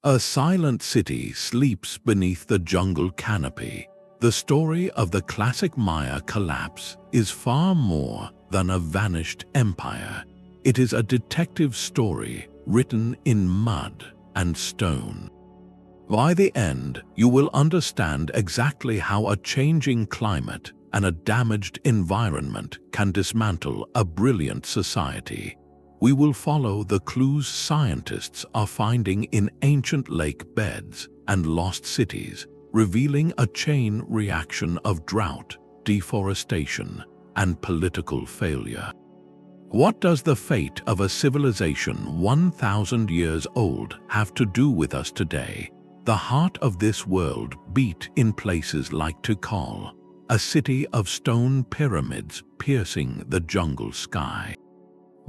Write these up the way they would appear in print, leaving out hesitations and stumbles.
A silent city sleeps beneath the jungle canopy. The story of the classic Maya collapse is far more than a vanished empire. It is a detective story written in mud and stone. By the end, you will understand exactly how a changing climate and a damaged environment can dismantle a brilliant society. We will follow the clues scientists are finding in ancient lake beds and lost cities, revealing a chain reaction of drought, deforestation, and political failure. What does the fate of a civilization 1,000 years old have to do with us today? The heart of this world beat in places like Tikal, a city of stone pyramids piercing the jungle sky.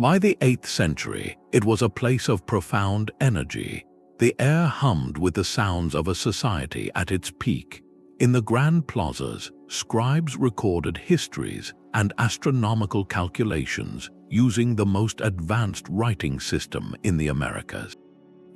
By the 8th century, it was a place of profound energy. The air hummed with the sounds of a society at its peak. In the grand plazas, scribes recorded histories and astronomical calculations using the most advanced writing system in the Americas.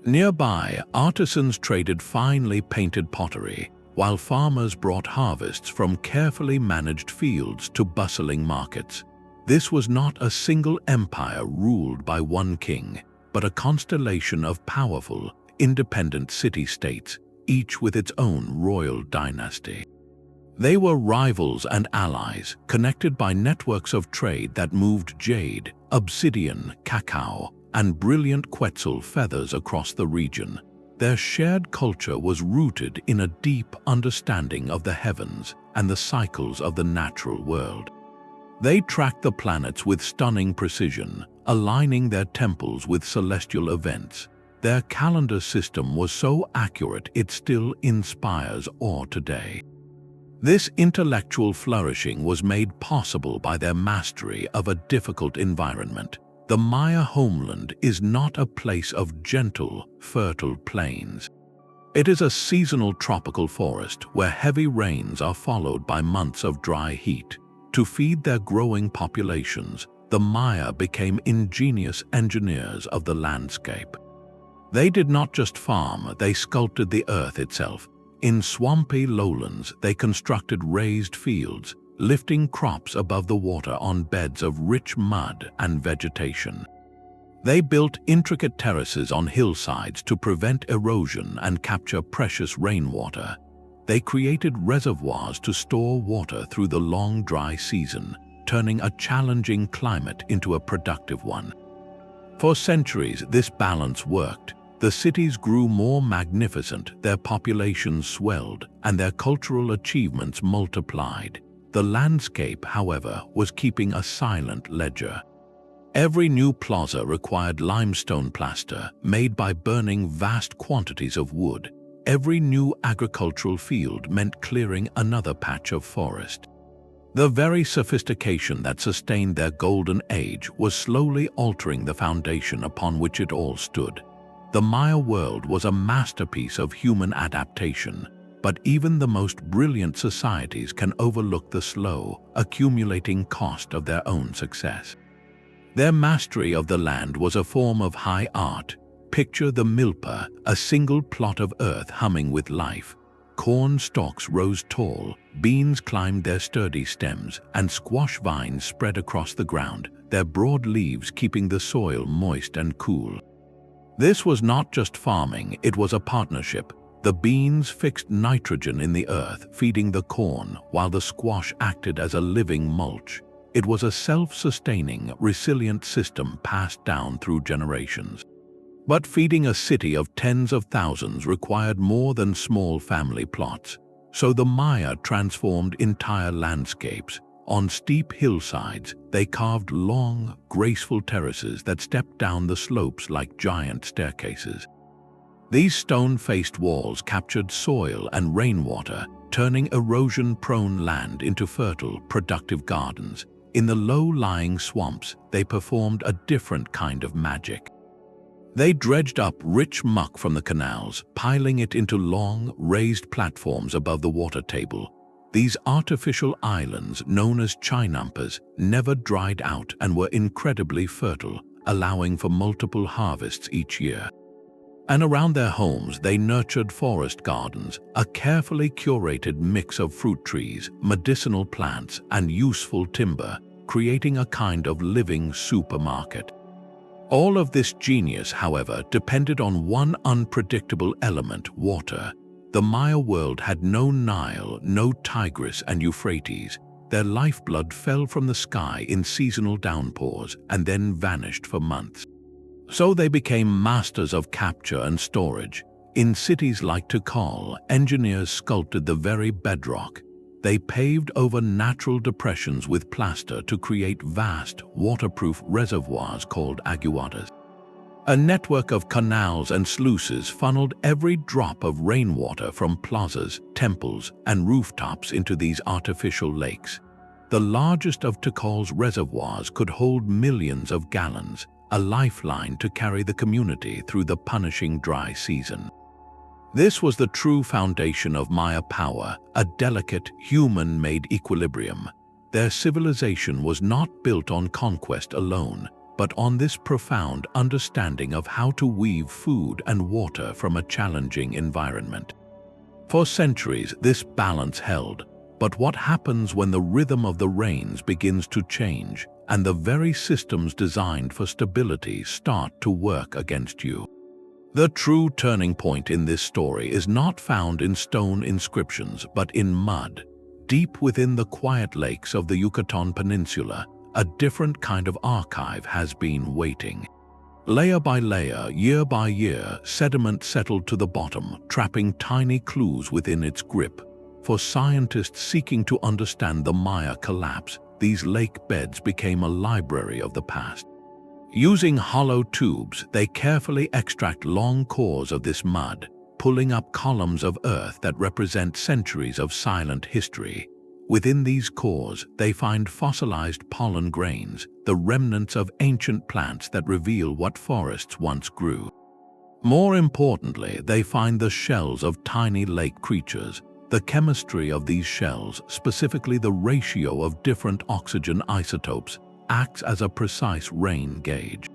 Nearby, artisans traded finely painted pottery, while farmers brought harvests from carefully managed fields to bustling markets. This was not a single empire ruled by one king, but a constellation of powerful, independent city-states, each with its own royal dynasty. They were rivals and allies, connected by networks of trade that moved jade, obsidian, cacao, and brilliant quetzal feathers across the region. Their shared culture was rooted in a deep understanding of the heavens and the cycles of the natural world. They tracked the planets with stunning precision, aligning their temples with celestial events. Their calendar system was so accurate it still inspires awe today. This intellectual flourishing was made possible by their mastery of a difficult environment. The Maya homeland is not a place of gentle, fertile plains. It is a seasonal tropical forest where heavy rains are followed by months of dry heat. To feed their growing populations, the Maya became ingenious engineers of the landscape. They did not just farm, they sculpted the earth itself. In swampy lowlands, they constructed raised fields, lifting crops above the water on beds of rich mud and vegetation. They built intricate terraces on hillsides to prevent erosion and capture precious rainwater. They created reservoirs to store water through the long dry season, turning a challenging climate into a productive one. For centuries, this balance worked. The cities grew more magnificent, their populations swelled, and their cultural achievements multiplied. The landscape, however, was keeping a silent ledger. Every new plaza required limestone plaster, made by burning vast quantities of wood. Every new agricultural field meant clearing another patch of forest. The very sophistication that sustained their golden age was slowly altering the foundation upon which it all stood. The Maya world was a masterpiece of human adaptation, but even the most brilliant societies can overlook the slow, accumulating cost of their own success. Their mastery of the land was a form of high art. Picture the milpa, a single plot of earth humming with life. Corn stalks rose tall, beans climbed their sturdy stems, and squash vines spread across the ground, their broad leaves keeping the soil moist and cool. This was not just farming, it was a partnership. The beans fixed nitrogen in the earth, feeding the corn, while the squash acted as a living mulch. It was a self-sustaining, resilient system passed down through generations. But feeding a city of tens of thousands required more than small family plots. So the Maya transformed entire landscapes. On steep hillsides, they carved long, graceful terraces that stepped down the slopes like giant staircases. These stone-faced walls captured soil and rainwater, turning erosion-prone land into fertile, productive gardens. In the low-lying swamps, they performed a different kind of magic. They dredged up rich muck from the canals, piling it into long, raised platforms above the water table. These artificial islands, known as chinampas, never dried out and were incredibly fertile, allowing for multiple harvests each year. And around their homes, they nurtured forest gardens, a carefully curated mix of fruit trees, medicinal plants, and useful timber, creating a kind of living supermarket. All of this genius, however, depended on one unpredictable element: water. The Maya world had no Nile, no Tigris and Euphrates. Their lifeblood fell from the sky in seasonal downpours and then vanished for months. So they became masters of capture and storage. In cities like Tikal, engineers sculpted the very bedrock. They paved over natural depressions with plaster to create vast, waterproof reservoirs called aguadas. A network of canals and sluices funneled every drop of rainwater from plazas, temples, and rooftops into these artificial lakes. The largest of Tikal's reservoirs could hold millions of gallons, a lifeline to carry the community through the punishing dry season. This was the true foundation of Maya power, a delicate, human-made equilibrium. Their civilization was not built on conquest alone, but on this profound understanding of how to weave food and water from a challenging environment. For centuries, this balance held, but what happens when the rhythm of the rains begins to change and the very systems designed for stability start to work against you? The true turning point in this story is not found in stone inscriptions, but in mud. Deep within the quiet lakes of the Yucatán Peninsula, a different kind of archive has been waiting. Layer by layer, year by year, sediment settled to the bottom, trapping tiny clues within its grip. For scientists seeking to understand the Maya collapse, these lake beds became a library of the past. Using hollow tubes, they carefully extract long cores of this mud, pulling up columns of earth that represent centuries of silent history. Within these cores, they find fossilized pollen grains, the remnants of ancient plants that reveal what forests once grew. More importantly, they find the shells of tiny lake creatures. The chemistry of these shells, specifically the ratio of different oxygen isotopes, acts as a precise rain gauge.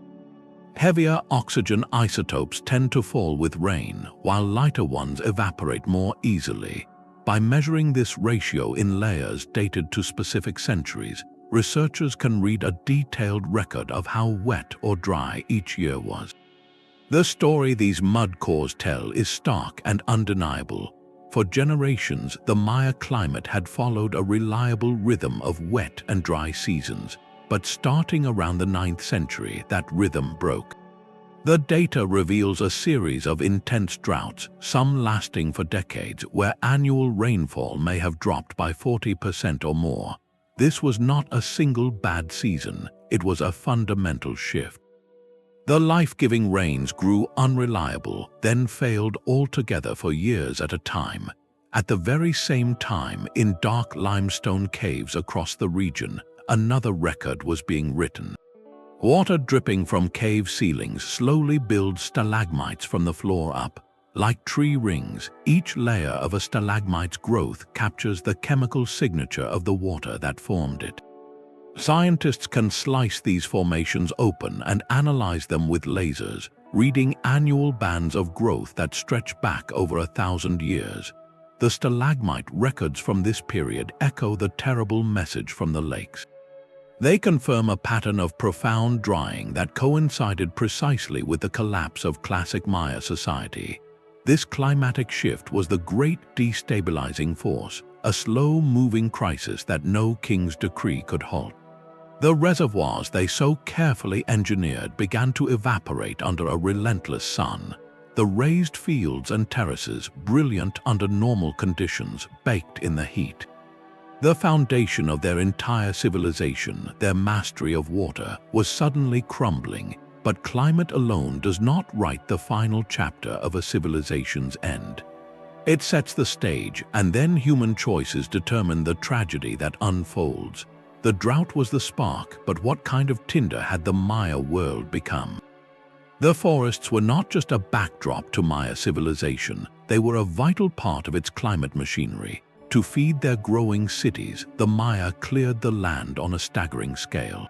Heavier oxygen isotopes tend to fall with rain, while lighter ones evaporate more easily. By measuring this ratio in layers dated to specific centuries, researchers can read a detailed record of how wet or dry each year was. The story these mud cores tell is stark and undeniable. For generations, the Maya climate had followed a reliable rhythm of wet and dry seasons, but starting around the 9th century, that rhythm broke. The data reveals a series of intense droughts, some lasting for decades, where annual rainfall may have dropped by 40% or more. This was not a single bad season, it was a fundamental shift. The life-giving rains grew unreliable, then failed altogether for years at a time. At the very same time, in dark limestone caves across the region, another record was being written. Water dripping from cave ceilings slowly builds stalagmites from the floor up. Like tree rings, each layer of a stalagmite's growth captures the chemical signature of the water that formed it. Scientists can slice these formations open and analyze them with lasers, reading annual bands of growth that stretch back over 1,000 years. The stalagmite records from this period echo the terrible message from the lakes. They confirm a pattern of profound drying that coincided precisely with the collapse of classic Maya society. This climatic shift was the great destabilizing force, a slow-moving crisis that no king's decree could halt. The reservoirs they so carefully engineered began to evaporate under a relentless sun. The raised fields and terraces, brilliant under normal conditions, baked in the heat. The foundation of their entire civilization, their mastery of water, was suddenly crumbling. But climate alone does not write the final chapter of a civilization's end. It sets the stage, and then human choices determine the tragedy that unfolds. The drought was the spark, but what kind of tinder had the Maya world become? The forests were not just a backdrop to Maya civilization, they were a vital part of its climate machinery. To feed their growing cities, the Maya cleared the land on a staggering scale.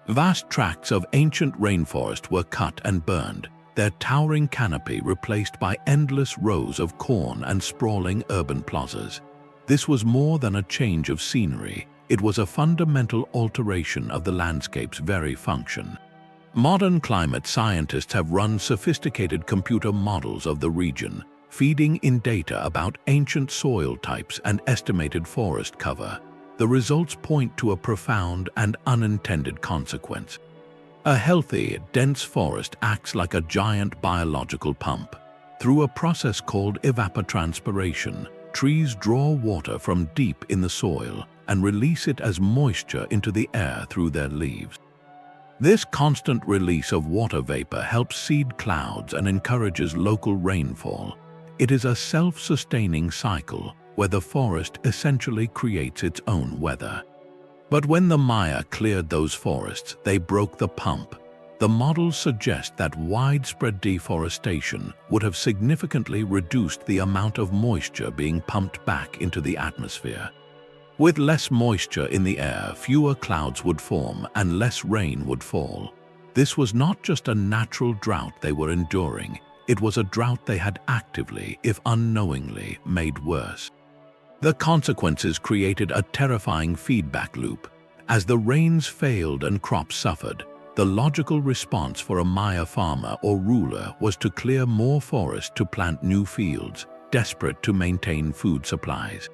Vast tracts of ancient rainforest were cut and burned, their towering canopy replaced by endless rows of corn and sprawling urban plazas. This was more than a change of scenery. It was a fundamental alteration of the landscape's very function. Modern climate scientists have run sophisticated computer models of the region, feeding in data about ancient soil types and estimated forest cover. The results point to a profound and unintended consequence. A healthy, dense forest acts like a giant biological pump. Through a process called evapotranspiration, trees draw water from deep in the soil and release it as moisture into the air through their leaves. This constant release of water vapor helps seed clouds and encourages local rainfall. It is a self-sustaining cycle where the forest essentially creates its own weather. But when the Maya cleared those forests, they broke the pump. The models suggest that widespread deforestation would have significantly reduced the amount of moisture being pumped back into the atmosphere. With less moisture in the air, fewer clouds would form and less rain would fall. This was not just a natural drought they were enduring, it was a drought they had actively, if unknowingly, made worse. The consequences created a terrifying feedback loop. As the rains failed and crops suffered, the logical response for a Maya farmer or ruler was to clear more forest to plant new fields, desperate to maintain food supplies.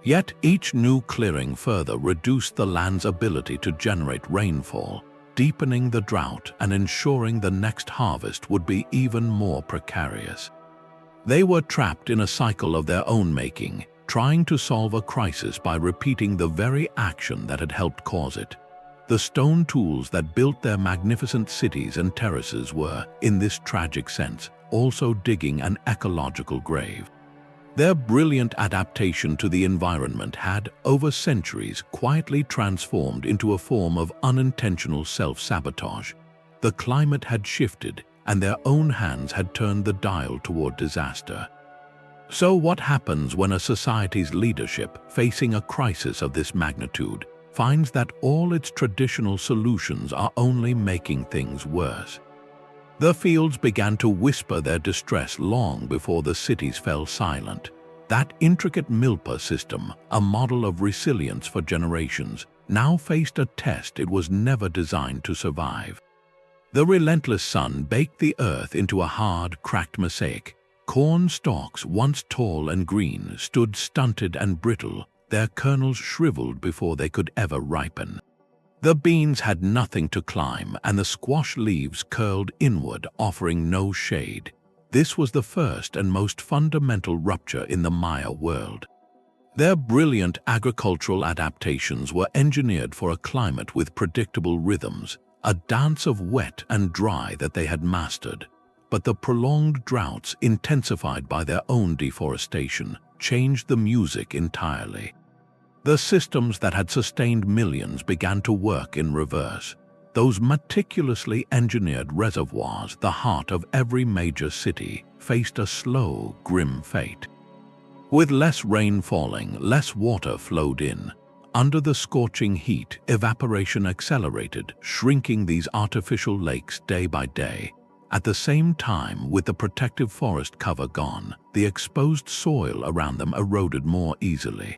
Yet each new clearing further reduced the land's ability to generate rainfall, deepening the drought and ensuring the next harvest would be even more precarious. They were trapped in a cycle of their own making, trying to solve a crisis by repeating the very action that had helped cause it. The stone tools that built their magnificent cities and terraces were, in this tragic sense, also digging an ecological grave. Their brilliant adaptation to the environment had, over centuries, quietly transformed into a form of unintentional self-sabotage. The climate had shifted, and their own hands had turned the dial toward disaster. So what happens when a society's leadership, facing a crisis of this magnitude, finds that all its traditional solutions are only making things worse? The fields began to whisper their distress long before the cities fell silent. That intricate milpa system, a model of resilience for generations, now faced a test it was never designed to survive. The relentless sun baked the earth into a hard, cracked mosaic. Corn stalks, once tall and green, stood stunted and brittle, their kernels shriveled before they could ever ripen. The beans had nothing to climb, and the squash leaves curled inward, offering no shade. This was the first and most fundamental rupture in the Maya world. Their brilliant agricultural adaptations were engineered for a climate with predictable rhythms, a dance of wet and dry that they had mastered. But the prolonged droughts, intensified by their own deforestation, changed the music entirely. The systems that had sustained millions began to work in reverse. Those meticulously engineered reservoirs, the heart of every major city, faced a slow, grim fate. With less rain falling, less water flowed in. Under the scorching heat, evaporation accelerated, shrinking these artificial lakes day by day. At the same time, with the protective forest cover gone, the exposed soil around them eroded more easily.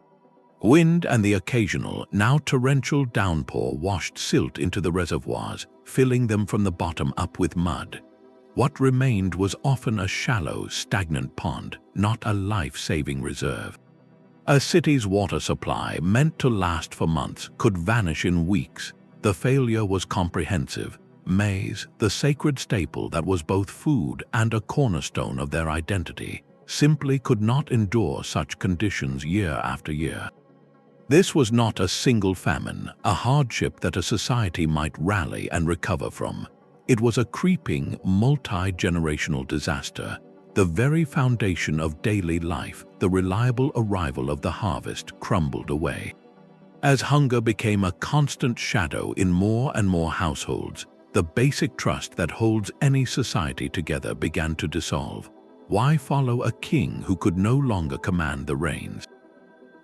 Wind and the occasional, now torrential downpour washed silt into the reservoirs, filling them from the bottom up with mud. What remained was often a shallow, stagnant pond, not a life-saving reserve. A city's water supply, meant to last for months, could vanish in weeks. The failure was comprehensive. Maize, the sacred staple that was both food and a cornerstone of their identity, simply could not endure such conditions year after year. This was not a single famine, a hardship that a society might rally and recover from. It was a creeping, multi-generational disaster. The very foundation of daily life, the reliable arrival of the harvest, crumbled away. As hunger became a constant shadow in more and more households, the basic trust that holds any society together began to dissolve. Why follow a king who could no longer command the reins?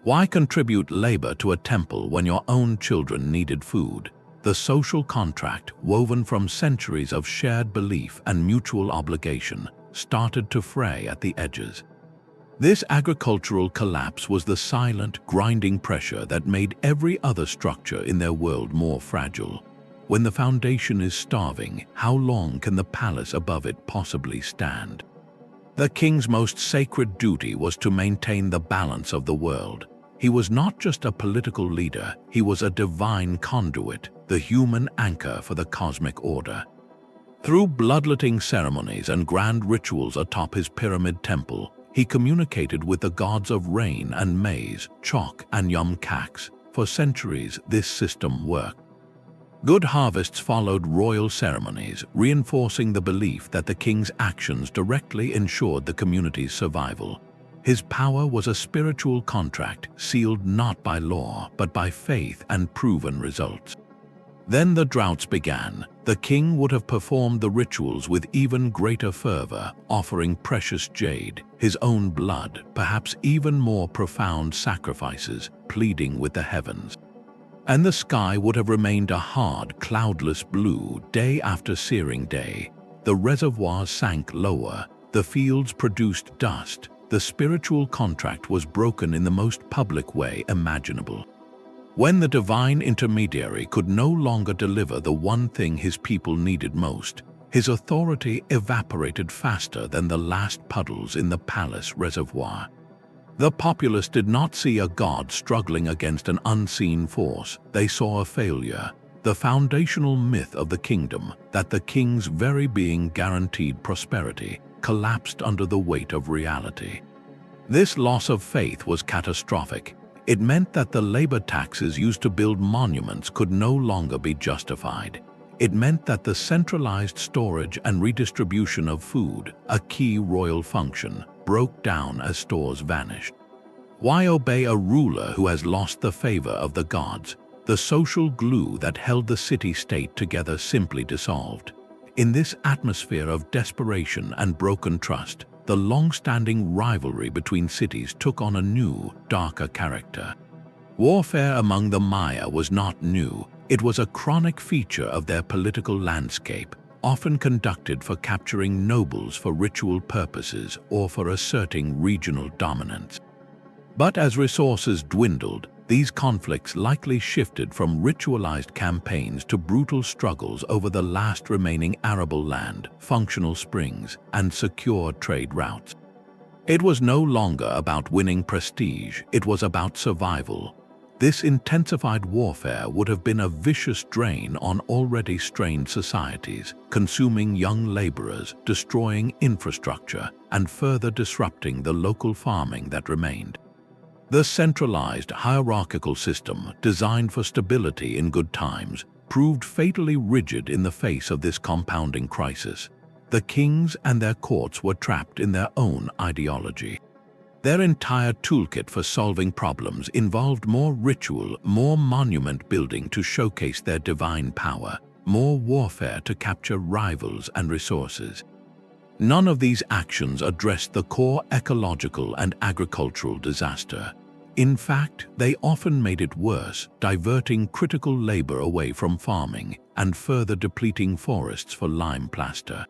Why contribute labor to a temple when your own children needed food? the social contract, woven from centuries of shared belief and mutual obligation, started to fray at the edges. This agricultural collapse was the silent, grinding pressure that made every other structure in their world more fragile. When the foundation is starving, how long can the palace above it possibly stand? The king's most sacred duty was to maintain the balance of the world. He was not just a political leader, he was a divine conduit, the human anchor for the cosmic order. Through bloodletting ceremonies and grand rituals atop his pyramid temple, he communicated with the gods of rain and maize, chalk and yum-cax. For centuries, this system worked. Good harvests followed royal ceremonies, reinforcing the belief that the king's actions directly ensured the community's survival. His power was a spiritual contract, sealed not by law, but by faith and proven results. Then the droughts began. The king would have performed the rituals with even greater fervor, offering precious jade, his own blood, perhaps even more profound sacrifices, pleading with the heavens. And the sky would have remained a hard, cloudless blue day after searing day. The reservoirs sank lower, the fields produced dust. The spiritual contract was broken in the most public way imaginable. When the divine intermediary could no longer deliver the one thing his people needed most, his authority evaporated faster than the last puddles in the palace reservoir. The populace did not see a god struggling against an unseen force. They saw a failure, the foundational myth of the kingdom, that the king's very being guaranteed prosperity, collapsed under the weight of reality. This loss of faith was catastrophic. It meant that the labor taxes used to build monuments could no longer be justified. It meant that the centralized storage and redistribution of food, a key royal function, broke down as stores vanished. Why obey a ruler who has lost the favor of the gods? The social glue that held the city-state together simply dissolved. In this atmosphere of desperation and broken trust, the long-standing rivalry between cities took on a new, darker character. Warfare among the Maya was not new. It was a chronic feature of their political landscape, often conducted for capturing nobles for ritual purposes or for asserting regional dominance. But as resources dwindled, these conflicts likely shifted from ritualized campaigns to brutal struggles over the last remaining arable land, functional springs, and secure trade routes. It was no longer about winning prestige, it was about survival. This intensified warfare would have been a vicious drain on already strained societies, consuming young laborers, destroying infrastructure, and further disrupting the local farming that remained. The centralized, hierarchical system, designed for stability in good times, proved fatally rigid in the face of this compounding crisis. The kings and their courts were trapped in their own ideology. Their entire toolkit for solving problems involved more ritual, more monument building to showcase their divine power, more warfare to capture rivals and resources. None of these actions addressed the core ecological and agricultural disaster. In fact, they often made it worse, diverting critical labor away from farming and further depleting forests for lime plaster.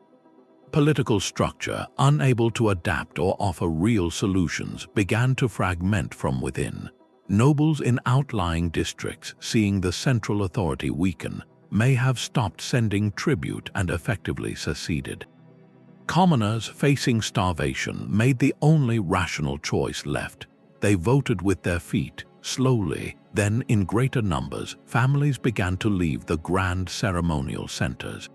Political structure, unable to adapt or offer real solutions, began to fragment from within. Nobles in outlying districts, seeing the central authority weaken, may have stopped sending tribute and effectively seceded. Commoners facing starvation made the only rational choice left. They voted with their feet. Slowly, then in greater numbers, families began to leave the grand ceremonial centers.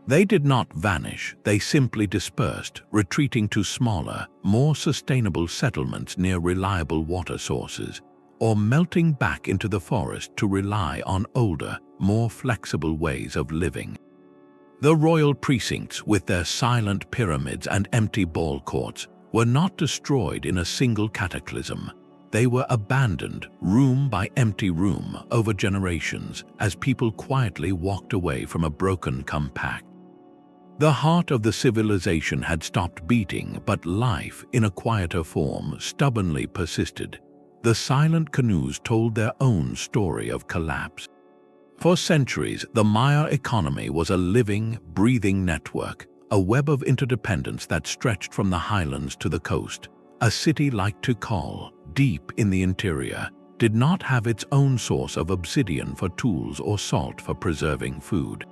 They did not vanish, they simply dispersed, retreating to smaller, more sustainable settlements near reliable water sources, or melting back into the forest to rely on older, more flexible ways of living. The royal precincts, with their silent pyramids and empty ball courts, were not destroyed in a single cataclysm. They were abandoned, room by empty room, over generations, as people quietly walked away from a broken compact. The heart of the civilization had stopped beating, but life, in a quieter form, stubbornly persisted. The silent canoes told their own story of collapse. For centuries, the Maya economy was a living, breathing network, a web of interdependence that stretched from the highlands to the coast. A city like Tikal, deep in the interior, did not have its own source of obsidian for tools or salt for preserving food.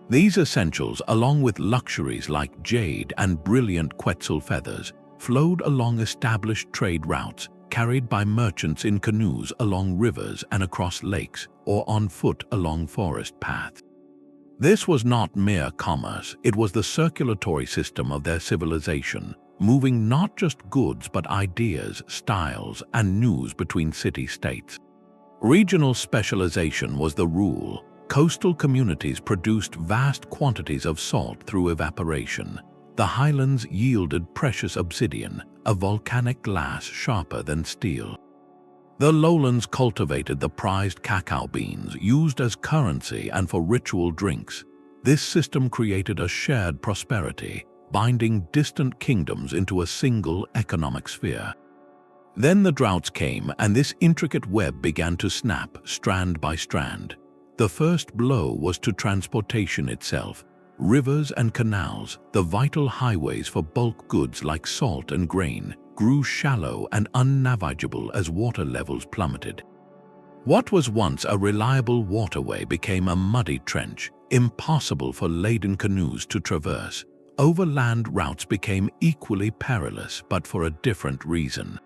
These essentials, along with luxuries like jade and brilliant quetzal feathers, flowed along established trade routes, carried by merchants in canoes along rivers and across lakes, or on foot along forest paths. This was not mere commerce, it was the circulatory system of their civilization, moving not just goods but ideas, styles, and news between city-states. Regional specialization was the rule. Coastal communities produced vast quantities of salt through evaporation. The highlands yielded precious obsidian, a volcanic glass sharper than steel. The lowlands cultivated the prized cacao beans used as currency and for ritual drinks. This system created a shared prosperity, binding distant kingdoms into a single economic sphere. Then the droughts came, and this intricate web began to snap strand by strand. The first blow was to transportation itself. Rivers and canals, the vital highways for bulk goods like salt and grain, grew shallow and unnavigable as water levels plummeted. What was once a reliable waterway became a muddy trench, impossible for laden canoes to traverse. Overland routes became equally perilous, but for a different reason.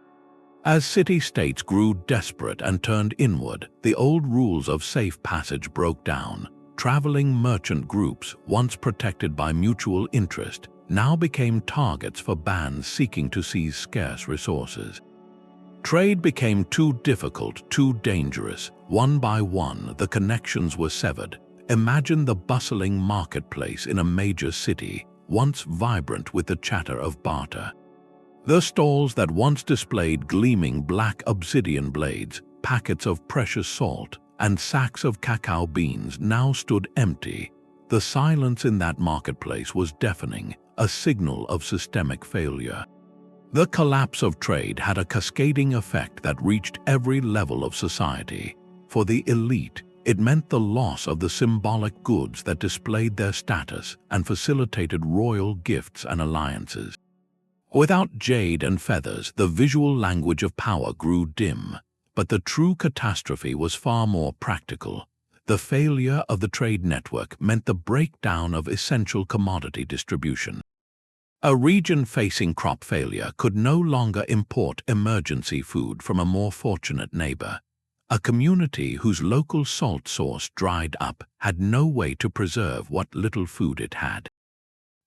As city-states grew desperate and turned inward, the old rules of safe passage broke down. Traveling merchant groups, once protected by mutual interest, now became targets for bands seeking to seize scarce resources. Trade became too difficult, too dangerous. One by one, the connections were severed. Imagine the bustling marketplace in a major city, once vibrant with the chatter of barter. The stalls that once displayed gleaming black obsidian blades, packets of precious salt, and sacks of cacao beans now stood empty. The silence in that marketplace was deafening, a signal of systemic failure. The collapse of trade had a cascading effect that reached every level of society. For the elite, it meant the loss of the symbolic goods that displayed their status and facilitated royal gifts and alliances. Without jade and feathers, the visual language of power grew dim. But the true catastrophe was far more practical. The failure of the trade network meant the breakdown of essential commodity distribution. A region facing crop failure could no longer import emergency food from a more fortunate neighbor. A community whose local salt source dried up had no way to preserve what little food it had.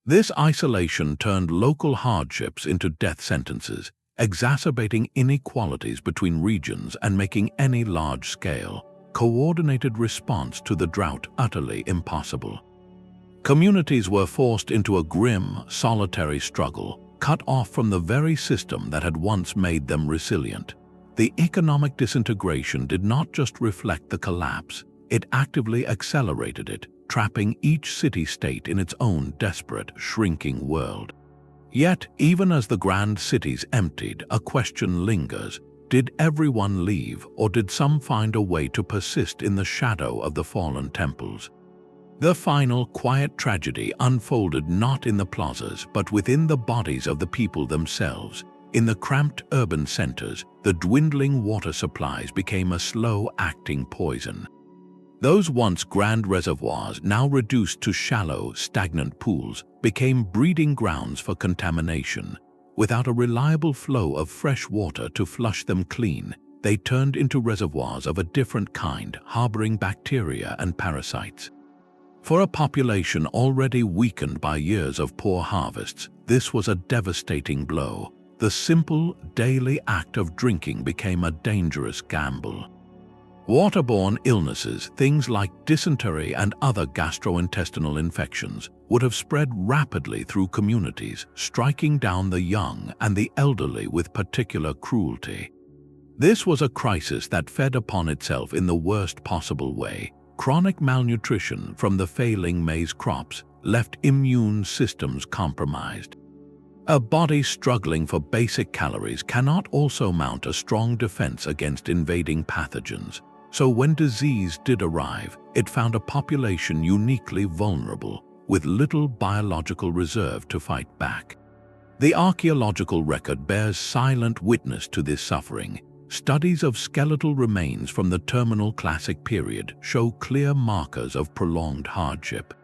This isolation turned local hardships into death sentences, exacerbating inequalities between regions and making any large-scale, coordinated response to the drought utterly impossible. Communities were forced into a grim, solitary struggle, cut off from the very system that had once made them resilient. The economic disintegration did not just reflect the collapse, it actively accelerated it, trapping each city-state in its own desperate, shrinking world. Yet, even as the grand cities emptied, a question lingers. Did everyone leave, or did some find a way to persist in the shadow of the fallen temples? The final, quiet tragedy unfolded not in the plazas, but within the bodies of the people themselves. In the cramped urban centers, the dwindling water supplies became a slow-acting poison. Those once grand reservoirs, now reduced to shallow, stagnant pools, became breeding grounds for contamination. Without a reliable flow of fresh water to flush them clean, they turned into reservoirs of a different kind, harboring bacteria and parasites. For a population already weakened by years of poor harvests, this was a devastating blow. The simple, daily act of drinking became a dangerous gamble. Waterborne illnesses, things like dysentery and other gastrointestinal infections, would have spread rapidly through communities, striking down the young and the elderly with particular cruelty. This was a crisis that fed upon itself in the worst possible way. Chronic malnutrition from the failing maize crops left immune systems compromised. A body struggling for basic calories cannot also mount a strong defense against invading pathogens. So when disease did arrive, it found a population uniquely vulnerable, with little biological reserve to fight back. The archaeological record bears silent witness to this suffering. Studies of skeletal remains from the terminal classic period show clear markers of prolonged hardship.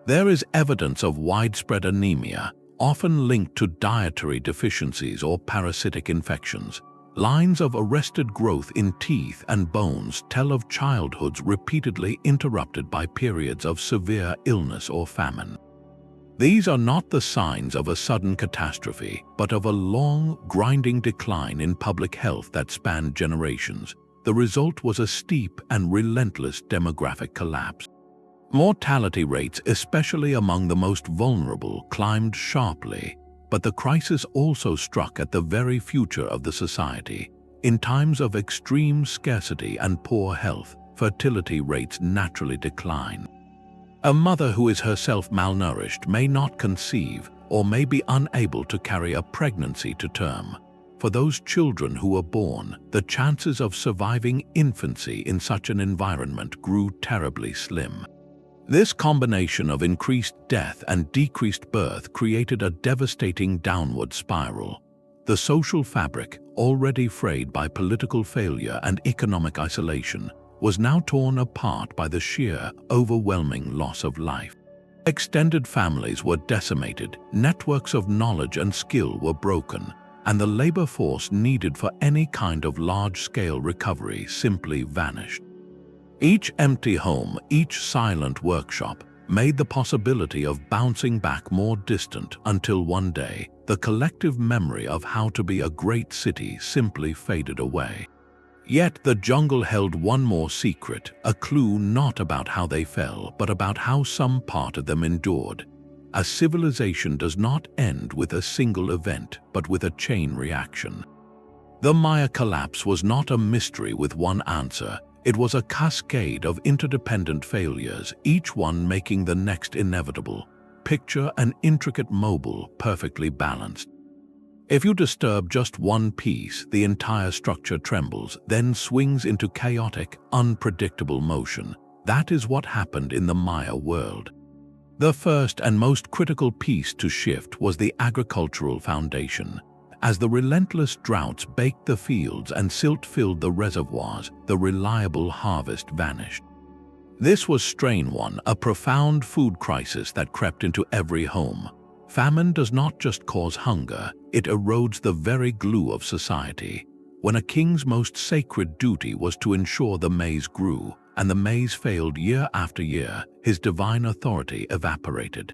There is evidence of widespread anemia, often linked to dietary deficiencies or parasitic infections. Lines of arrested growth in teeth and bones tell of childhoods repeatedly interrupted by periods of severe illness or famine. These are not the signs of a sudden catastrophe, but of a long, grinding decline in public health that spanned generations. The result was a steep and relentless demographic collapse. Mortality rates, especially among the most vulnerable, climbed sharply, but the crisis also struck at the very future of the society. In times of extreme scarcity and poor health, fertility rates naturally decline. A mother who is herself malnourished may not conceive or may be unable to carry a pregnancy to term. For those children who were born, the chances of surviving infancy in such an environment grew terribly slim. This combination of increased death and decreased birth created a devastating downward spiral. The social fabric, already frayed by political failure and economic isolation, was now torn apart by the sheer, overwhelming loss of life. Extended families were decimated, networks of knowledge and skill were broken, and the labor force needed for any kind of large-scale recovery simply vanished. Each empty home, each silent workshop, made the possibility of bouncing back more distant until one day, the collective memory of how to be a great city simply faded away. Yet the jungle held one more secret, a clue not about how they fell, but about how some part of them endured. A civilization does not end with a single event, but with a chain reaction. The Maya collapse was not a mystery with one answer. It was a cascade of interdependent failures, each one making the next inevitable. Picture an intricate mobile, perfectly balanced. If you disturb just one piece, the entire structure trembles, then swings into chaotic, unpredictable motion. That is what happened in the Maya world. The first and most critical piece to shift was the agricultural foundation. As the relentless droughts baked the fields and silt filled the reservoirs, the reliable harvest vanished. This was strain one, a profound food crisis that crept into every home. Famine does not just cause hunger, it erodes the very glue of society. When a king's most sacred duty was to ensure the maize grew, and the maize failed year after year, his divine authority evaporated.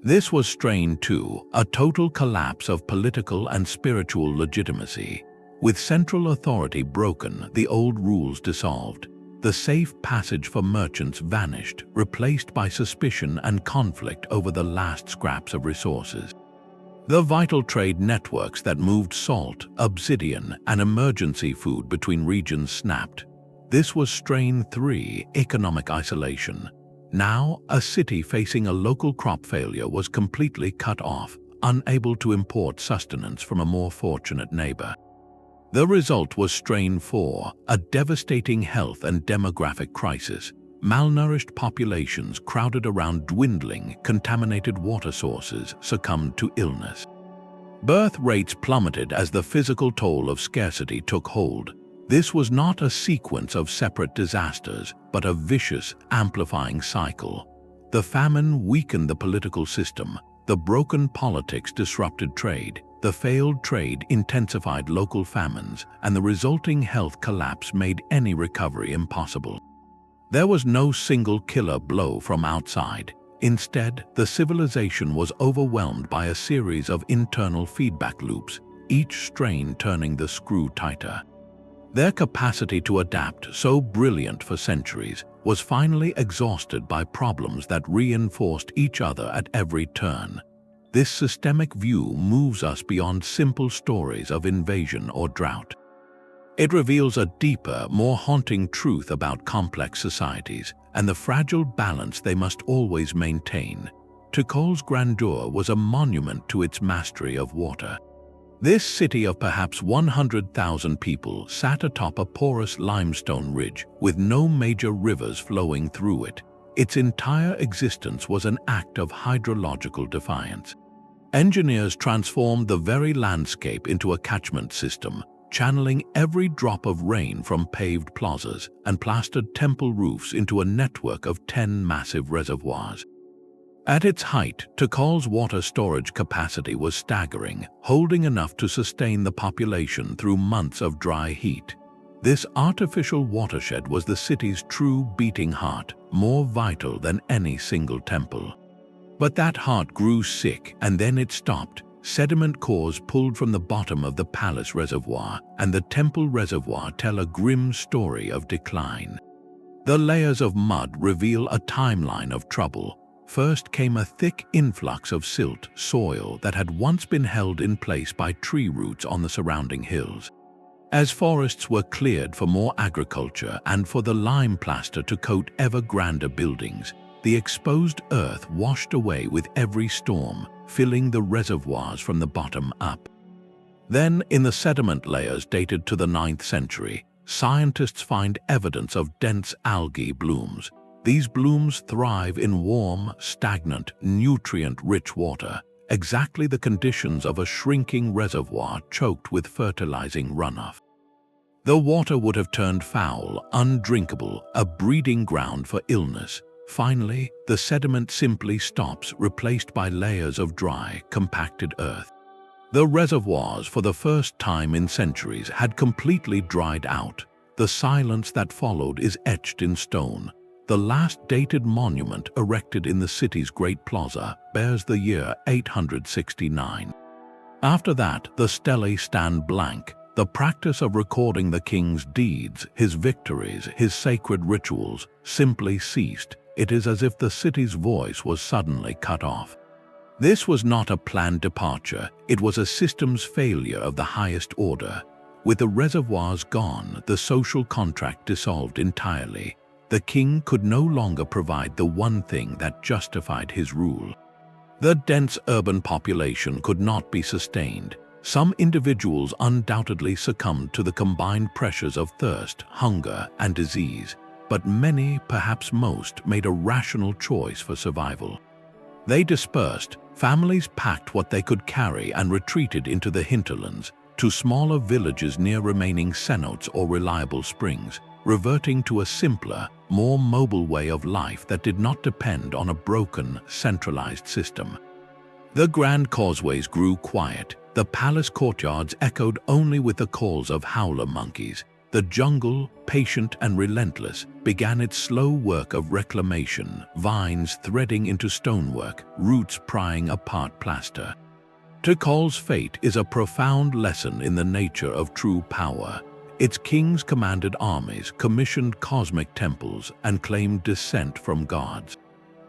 This was strain two, a total collapse of political and spiritual legitimacy. With central authority broken, the old rules dissolved. The safe passage for merchants vanished, replaced by suspicion and conflict over the last scraps of resources. The vital trade networks that moved salt, obsidian, and emergency food between regions snapped. This was strain three, economic isolation. Now, a city facing a local crop failure was completely cut off, unable to import sustenance from a more fortunate neighbor. The result was strain 4, a devastating health and demographic crisis. Malnourished populations crowded around dwindling, contaminated water sources succumbed to illness. Birth rates plummeted as the physical toll of scarcity took hold. This was not a sequence of separate disasters, but a vicious, amplifying cycle. The famine weakened the political system. The broken politics disrupted trade. The failed trade intensified local famines, and the resulting health collapse made any recovery impossible. There was no single killer blow from outside. Instead, the civilization was overwhelmed by a series of internal feedback loops, each strain turning the screw tighter. Their capacity to adapt, so brilliant for centuries, was finally exhausted by problems that reinforced each other at every turn. This systemic view moves us beyond simple stories of invasion or drought. It reveals a deeper, more haunting truth about complex societies and the fragile balance they must always maintain. Tikal's grandeur was a monument to its mastery of water. This city of perhaps 100,000 people sat atop a porous limestone ridge with no major rivers flowing through it. Its entire existence was an act of hydrological defiance. Engineers transformed the very landscape into a catchment system, channeling every drop of rain from paved plazas and plastered temple roofs into a network of 10 massive reservoirs. At its height, Tikal's water storage capacity was staggering, holding enough to sustain the population through months of dry heat. This artificial watershed was the city's true beating heart, more vital than any single temple. But that heart grew sick, and then it stopped. Sediment cores pulled from the bottom of the palace reservoir and the temple reservoir tell a grim story of decline. The layers of mud reveal a timeline of trouble. First came a thick influx of silt soil that had once been held in place by tree roots on the surrounding hills. As forests were cleared for more agriculture and for the lime plaster to coat ever grander buildings, the exposed earth washed away with every storm, filling the reservoirs from the bottom up. Then, in the sediment layers dated to the 9th century, scientists find evidence of dense algae blooms. These blooms thrive in warm, stagnant, nutrient-rich water, exactly the conditions of a shrinking reservoir choked with fertilizing runoff. The water would have turned foul, undrinkable, a breeding ground for illness. Finally, the sediment simply stops, replaced by layers of dry, compacted earth. The reservoirs, for the first time in centuries, had completely dried out. The silence that followed is etched in stone. The last dated monument erected in the city's Great Plaza bears the year 869. After that, the stelae stand blank. The practice of recording the king's deeds, his victories, his sacred rituals, simply ceased. It is as if the city's voice was suddenly cut off. This was not a planned departure, it was a systems failure of the highest order. With the reservoirs gone, the social contract dissolved entirely. The king could no longer provide the one thing that justified his rule. The dense urban population could not be sustained. Some individuals undoubtedly succumbed to the combined pressures of thirst, hunger, and disease, but many, perhaps most, made a rational choice for survival. They dispersed, families packed what they could carry and retreated into the hinterlands, to smaller villages near remaining cenotes or reliable springs, reverting to a simpler, more mobile way of life that did not depend on a broken, centralized system. The grand causeways grew quiet. The palace courtyards echoed only with the calls of howler monkeys. The jungle, patient and relentless, began its slow work of reclamation, vines threading into stonework, roots prying apart plaster. Tikal's fate is a profound lesson in the nature of true power. Its kings commanded armies, commissioned cosmic temples, and claimed descent from gods.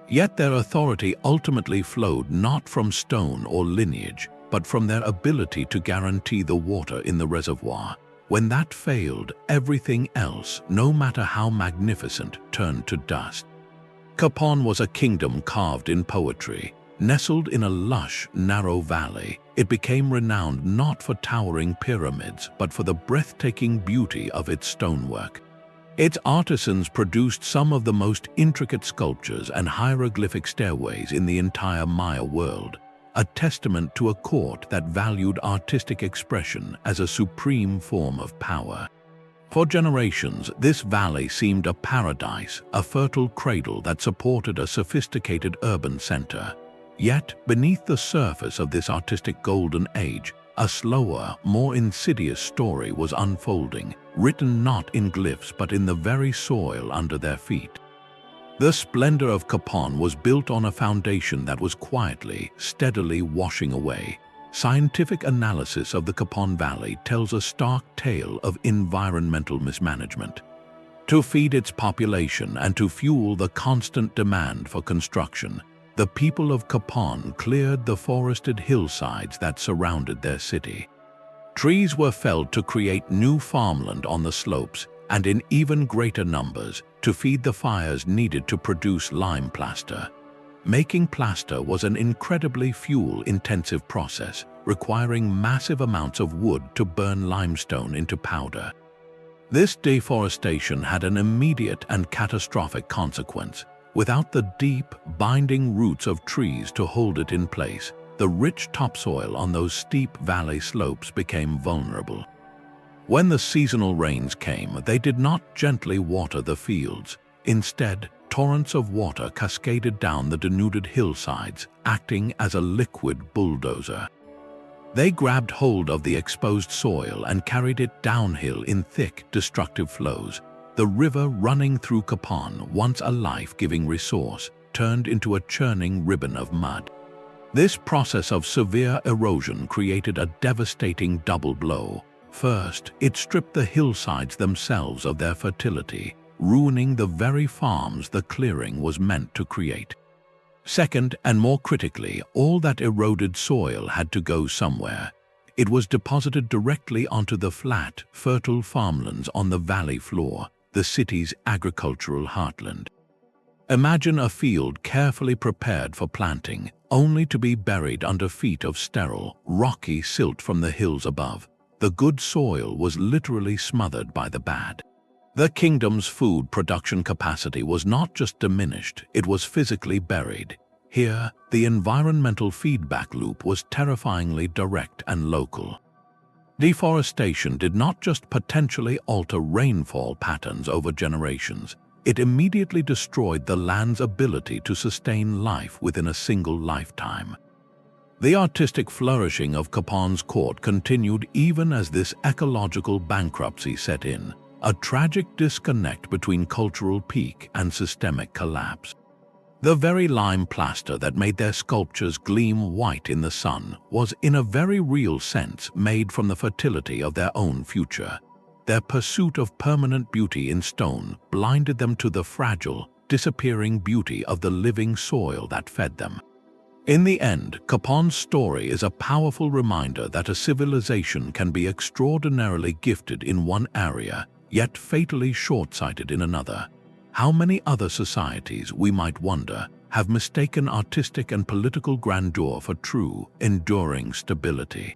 Yet their authority ultimately flowed not from stone or lineage, but from their ability to guarantee the water in the reservoir. When that failed, everything else, no matter how magnificent, turned to dust. Copán was a kingdom carved in poetry. Nestled in a lush, narrow valley, it became renowned not for towering pyramids, but for the breathtaking beauty of its stonework. Its artisans produced some of the most intricate sculptures and hieroglyphic stairways in the entire Maya world, a testament to a court that valued artistic expression as a supreme form of power. For generations, this valley seemed a paradise, a fertile cradle that supported a sophisticated urban center. Yet, beneath the surface of this artistic golden age, a slower, more insidious story was unfolding, written not in glyphs but in the very soil under their feet. The splendor of Copán was built on a foundation that was quietly, steadily washing away. Scientific analysis of the Copán Valley tells a stark tale of environmental mismanagement. To feed its population and to fuel the constant demand for construction, the people of Copán cleared the forested hillsides that surrounded their city. Trees were felled to create new farmland on the slopes, and in even greater numbers, to feed the fires needed to produce lime plaster. Making plaster was an incredibly fuel-intensive process, requiring massive amounts of wood to burn limestone into powder. This deforestation had an immediate and catastrophic consequence. Without the deep, binding roots of trees to hold it in place, the rich topsoil on those steep valley slopes became vulnerable. When the seasonal rains came, they did not gently water the fields. Instead, torrents of water cascaded down the denuded hillsides, acting as a liquid bulldozer. They grabbed hold of the exposed soil and carried it downhill in thick, destructive flows. The river running through Copán, once a life-giving resource, turned into a churning ribbon of mud. This process of severe erosion created a devastating double blow. First, it stripped the hillsides themselves of their fertility, ruining the very farms the clearing was meant to create. Second, and more critically, all that eroded soil had to go somewhere. It was deposited directly onto the flat, fertile farmlands on the valley floor, the city's agricultural heartland. Imagine a field carefully prepared for planting, only to be buried under feet of sterile, rocky silt from the hills above. The good soil was literally smothered by the bad. The kingdom's food production capacity was not just diminished, it was physically buried. Here, the environmental feedback loop was terrifyingly direct and local. Deforestation did not just potentially alter rainfall patterns over generations, it immediately destroyed the land's ability to sustain life within a single lifetime. The artistic flourishing of Copán's court continued even as this ecological bankruptcy set in, a tragic disconnect between cultural peak and systemic collapse. The very lime plaster that made their sculptures gleam white in the sun was, in a very real sense, made from the fertility of their own future. Their pursuit of permanent beauty in stone blinded them to the fragile, disappearing beauty of the living soil that fed them. In the end, Copán's story is a powerful reminder that a civilization can be extraordinarily gifted in one area, yet fatally short-sighted in another. How many other societies, we might wonder, have mistaken artistic and political grandeur for true, enduring stability?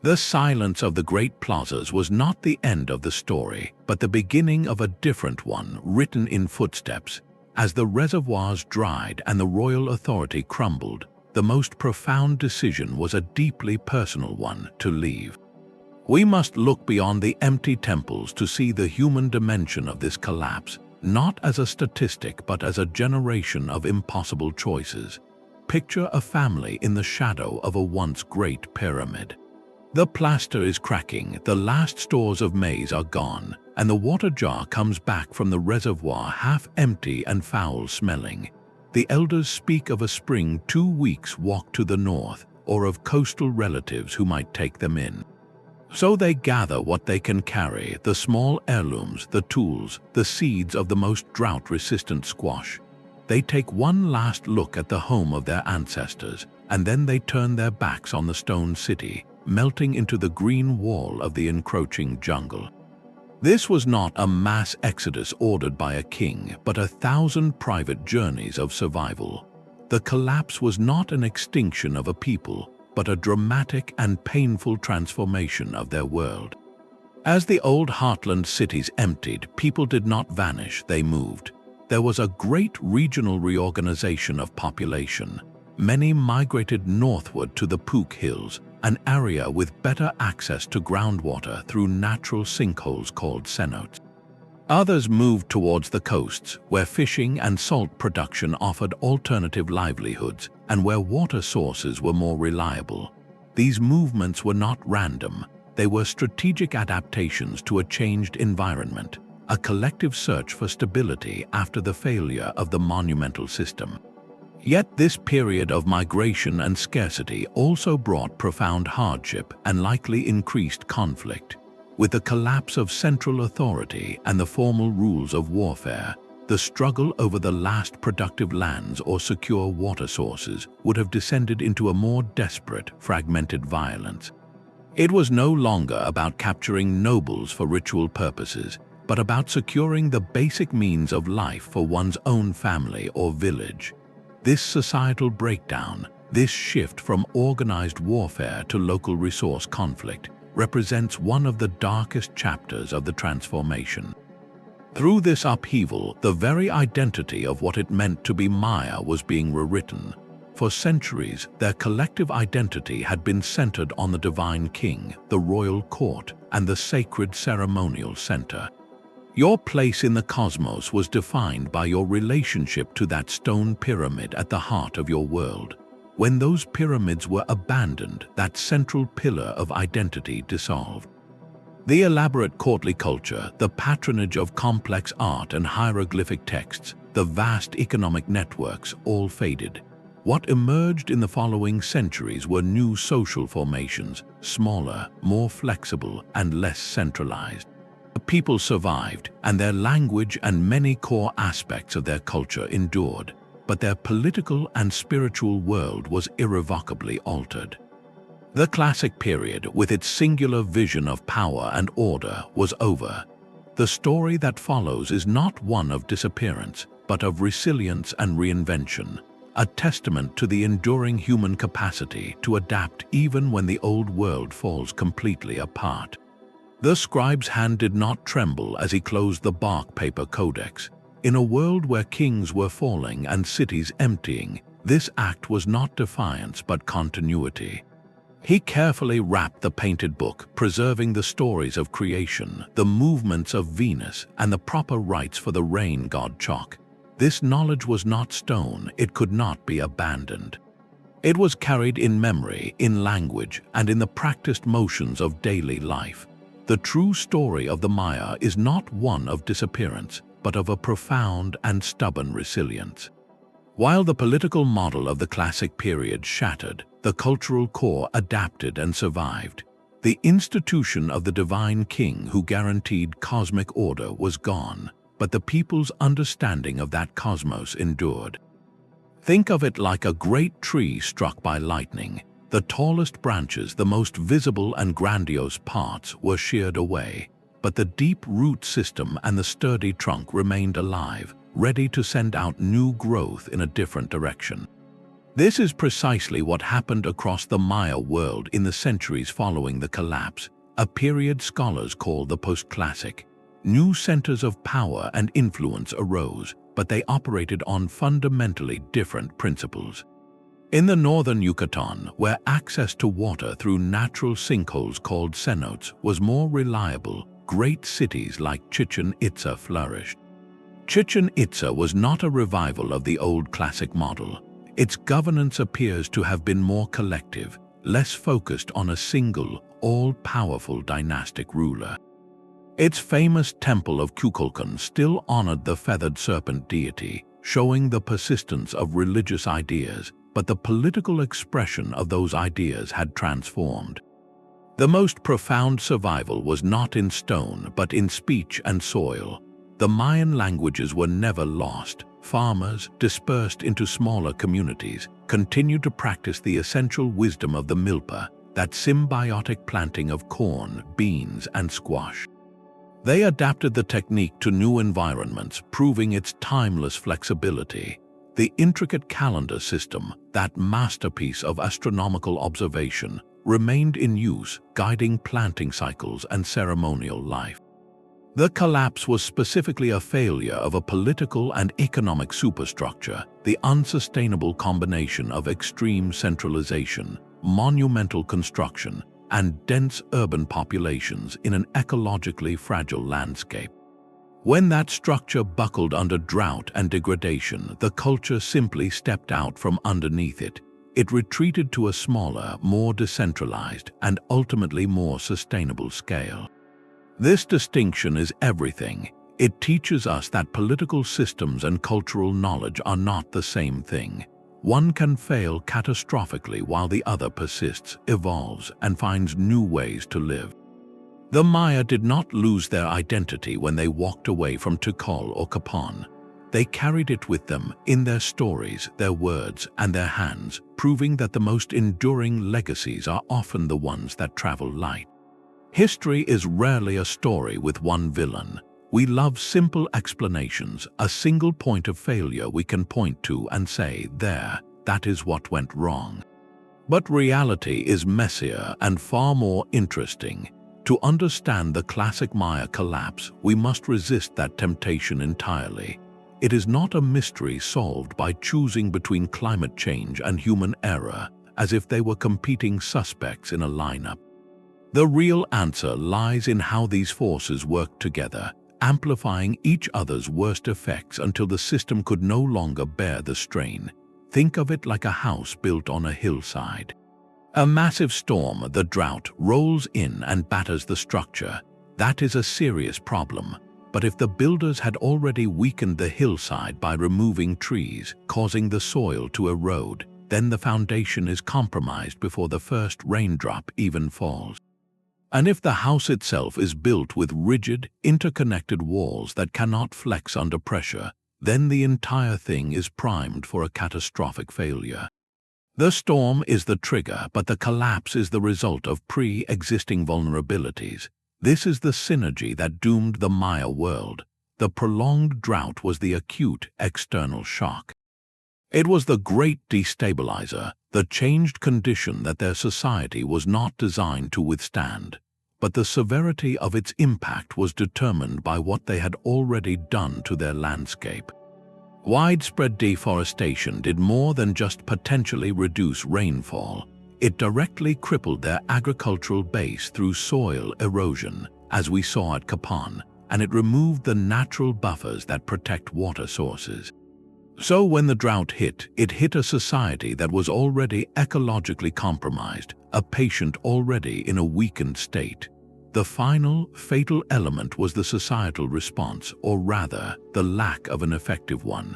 The silence of the great plazas was not the end of the story, but the beginning of a different one written in footsteps. As the reservoirs dried and the royal authority crumbled, the most profound decision was a deeply personal one: to leave. We must look beyond the empty temples to see the human dimension of this collapse, not as a statistic but as a generation of impossible choices. Picture a family in the shadow of a once great pyramid. The plaster is cracking, the last stores of maize are gone, and the water jar comes back from the reservoir half empty and foul-smelling. The elders speak of a spring 2 weeks' walk to the north, or of coastal relatives who might take them in. So they gather what they can carry: the small heirlooms, the tools, the seeds of the most drought-resistant squash. They take one last look at the home of their ancestors, and then they turn their backs on the stone city, melting into the green wall of the encroaching jungle. This was not a mass exodus ordered by a king, but 1,000 private journeys of survival. The collapse was not an extinction of a people, but a dramatic and painful transformation of their world. As the old heartland cities emptied, people did not vanish, they moved. There was a great regional reorganization of population. Many migrated northward to the Pook Hills, an area with better access to groundwater through natural sinkholes called cenotes. Others moved towards the coasts, where fishing and salt production offered alternative livelihoods and where water sources were more reliable. These movements were not random. They were strategic adaptations to a changed environment, a collective search for stability after the failure of the monumental system. Yet this period of migration and scarcity also brought profound hardship and likely increased conflict. With the collapse of central authority and the formal rules of warfare, the struggle over the last productive lands or secure water sources would have descended into a more desperate, fragmented violence. It was no longer about capturing nobles for ritual purposes, but about securing the basic means of life for one's own family or village. This societal breakdown, This shift from organized warfare to local resource conflict represents one of the darkest chapters of the transformation. Through this upheaval, the very identity of what it meant to be Maya was being rewritten. For centuries, their collective identity had been centered on the divine king, the royal court, and the sacred ceremonial center. Your place in the cosmos was defined by your relationship to that stone pyramid at the heart of your world. When those pyramids were abandoned, that central pillar of identity dissolved. The elaborate courtly culture, the patronage of complex art and hieroglyphic texts, the vast economic networks all faded. What emerged in the following centuries were new social formations, smaller, more flexible, and less centralized. The people survived, and their language and many core aspects of their culture endured, but their political and spiritual world was irrevocably altered. The classic period, with its singular vision of power and order, was over. The story that follows is not one of disappearance, but of resilience and reinvention, a testament to the enduring human capacity to adapt even when the old world falls completely apart. The scribe's hand did not tremble as he closed the bark paper codex. In a world where kings were falling and cities emptying, this act was not defiance but continuity. He carefully wrapped the painted book, preserving the stories of creation, the movements of Venus, and the proper rites for the rain god Choc. This knowledge was not stone, it could not be abandoned. It was carried in memory, in language, and in the practiced motions of daily life. The true story of the Maya is not one of disappearance, but of a profound and stubborn resilience. While the political model of the classic period shattered, the cultural core adapted and survived. The institution of the divine king who guaranteed cosmic order was gone, but the people's understanding of that cosmos endured. Think of it like a great tree struck by lightning. The tallest branches, the most visible and grandiose parts, were sheared away, but the deep root system and the sturdy trunk remained alive, ready to send out new growth in a different direction. This is precisely what happened across the Maya world in the centuries following the collapse, a period scholars call the post-classic. New centers of power and influence arose, but they operated on fundamentally different principles. In the northern Yucatán, where access to water through natural sinkholes called cenotes was more reliable, great cities like Chichen Itza flourished. Chichen Itza was not a revival of the old classic model. Its governance appears to have been more collective, less focused on a single, all-powerful dynastic ruler. Its famous temple of Kukulkan still honored the feathered serpent deity, showing the persistence of religious ideas, but the political expression of those ideas had transformed. The most profound survival was not in stone, but in speech and soil. The Mayan languages were never lost. Farmers, dispersed into smaller communities, continued to practice the essential wisdom of the milpa, that symbiotic planting of corn, beans, and squash. They adapted the technique to new environments, proving its timeless flexibility. The intricate calendar system, that masterpiece of astronomical observation, remained in use, guiding planting cycles and ceremonial life. The collapse was specifically a failure of a political and economic superstructure, the unsustainable combination of extreme centralization, monumental construction, and dense urban populations in an ecologically fragile landscape. When that structure buckled under drought and degradation, the culture simply stepped out from underneath it. It retreated to a smaller, more decentralized, and ultimately more sustainable scale. This distinction is everything. It teaches us that political systems and cultural knowledge are not the same thing. One can fail catastrophically while the other persists, evolves, and finds new ways to live. The Maya did not lose their identity when they walked away from Tikal or Copán. They carried it with them in their stories, their words, and their hands, proving that the most enduring legacies are often the ones that travel light. History is rarely a story with one villain. We love simple explanations, a single point of failure we can point to and say, there, that is what went wrong. But reality is messier and far more interesting. To understand the classic Maya collapse, we must resist that temptation entirely. It is not a mystery solved by choosing between climate change and human error, as if they were competing suspects in a lineup. The real answer lies in how these forces work together, amplifying each other's worst effects until the system could no longer bear the strain. Think of it like a house built on a hillside. A massive storm, the drought, rolls in and batters the structure. That is a serious problem. But if the builders had already weakened the hillside by removing trees, causing the soil to erode, then the foundation is compromised before the first raindrop even falls. And if the house itself is built with rigid, interconnected walls that cannot flex under pressure, then the entire thing is primed for a catastrophic failure. The storm is the trigger, but the collapse is the result of pre-existing vulnerabilities. This is the synergy that doomed the Maya world. The prolonged drought was the acute external shock. It was the great destabilizer, the changed condition that their society was not designed to withstand. But the severity of its impact was determined by what they had already done to their landscape. Widespread deforestation did more than just potentially reduce rainfall. It directly crippled their agricultural base through soil erosion, as we saw at Copán, and it removed the natural buffers that protect water sources. So when the drought hit, it hit a society that was already ecologically compromised, a patient already in a weakened state. The final, fatal element was the societal response, or rather, the lack of an effective one.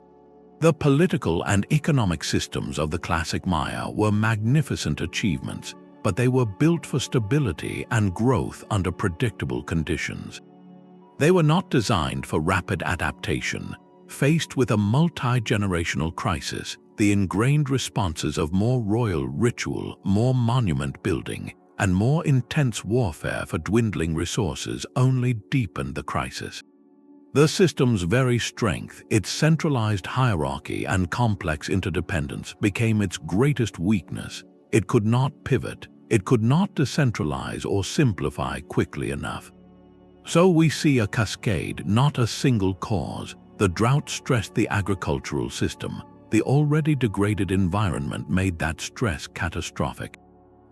The political and economic systems of the classic Maya were magnificent achievements, but they were built for stability and growth under predictable conditions. They were not designed for rapid adaptation. Faced with a multi-generational crisis, the ingrained responses of more royal ritual, more monument building, and more intense warfare for dwindling resources only deepened the crisis. The system's very strength, its centralized hierarchy and complex interdependence, became its greatest weakness. It could not pivot, it could not decentralize or simplify quickly enough. So we see a cascade, not a single cause. The drought stressed the agricultural system. The already degraded environment made that stress catastrophic.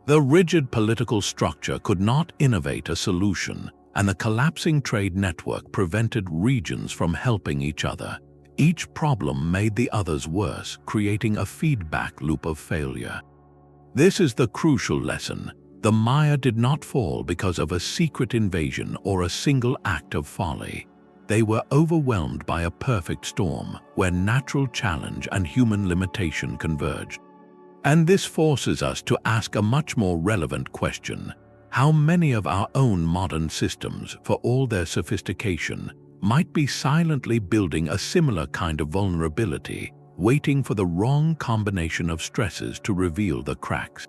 The rigid political structure could not innovate a solution, and the collapsing trade network prevented regions from helping each other. Each problem made the others worse, creating a feedback loop of failure. This is the crucial lesson. The Maya did not fall because of a secret invasion or a single act of folly. They were overwhelmed by a perfect storm where natural challenge and human limitation converged. And this forces us to ask a much more relevant question. How many of our own modern systems, for all their sophistication, might be silently building a similar kind of vulnerability, waiting for the wrong combination of stresses to reveal the cracks?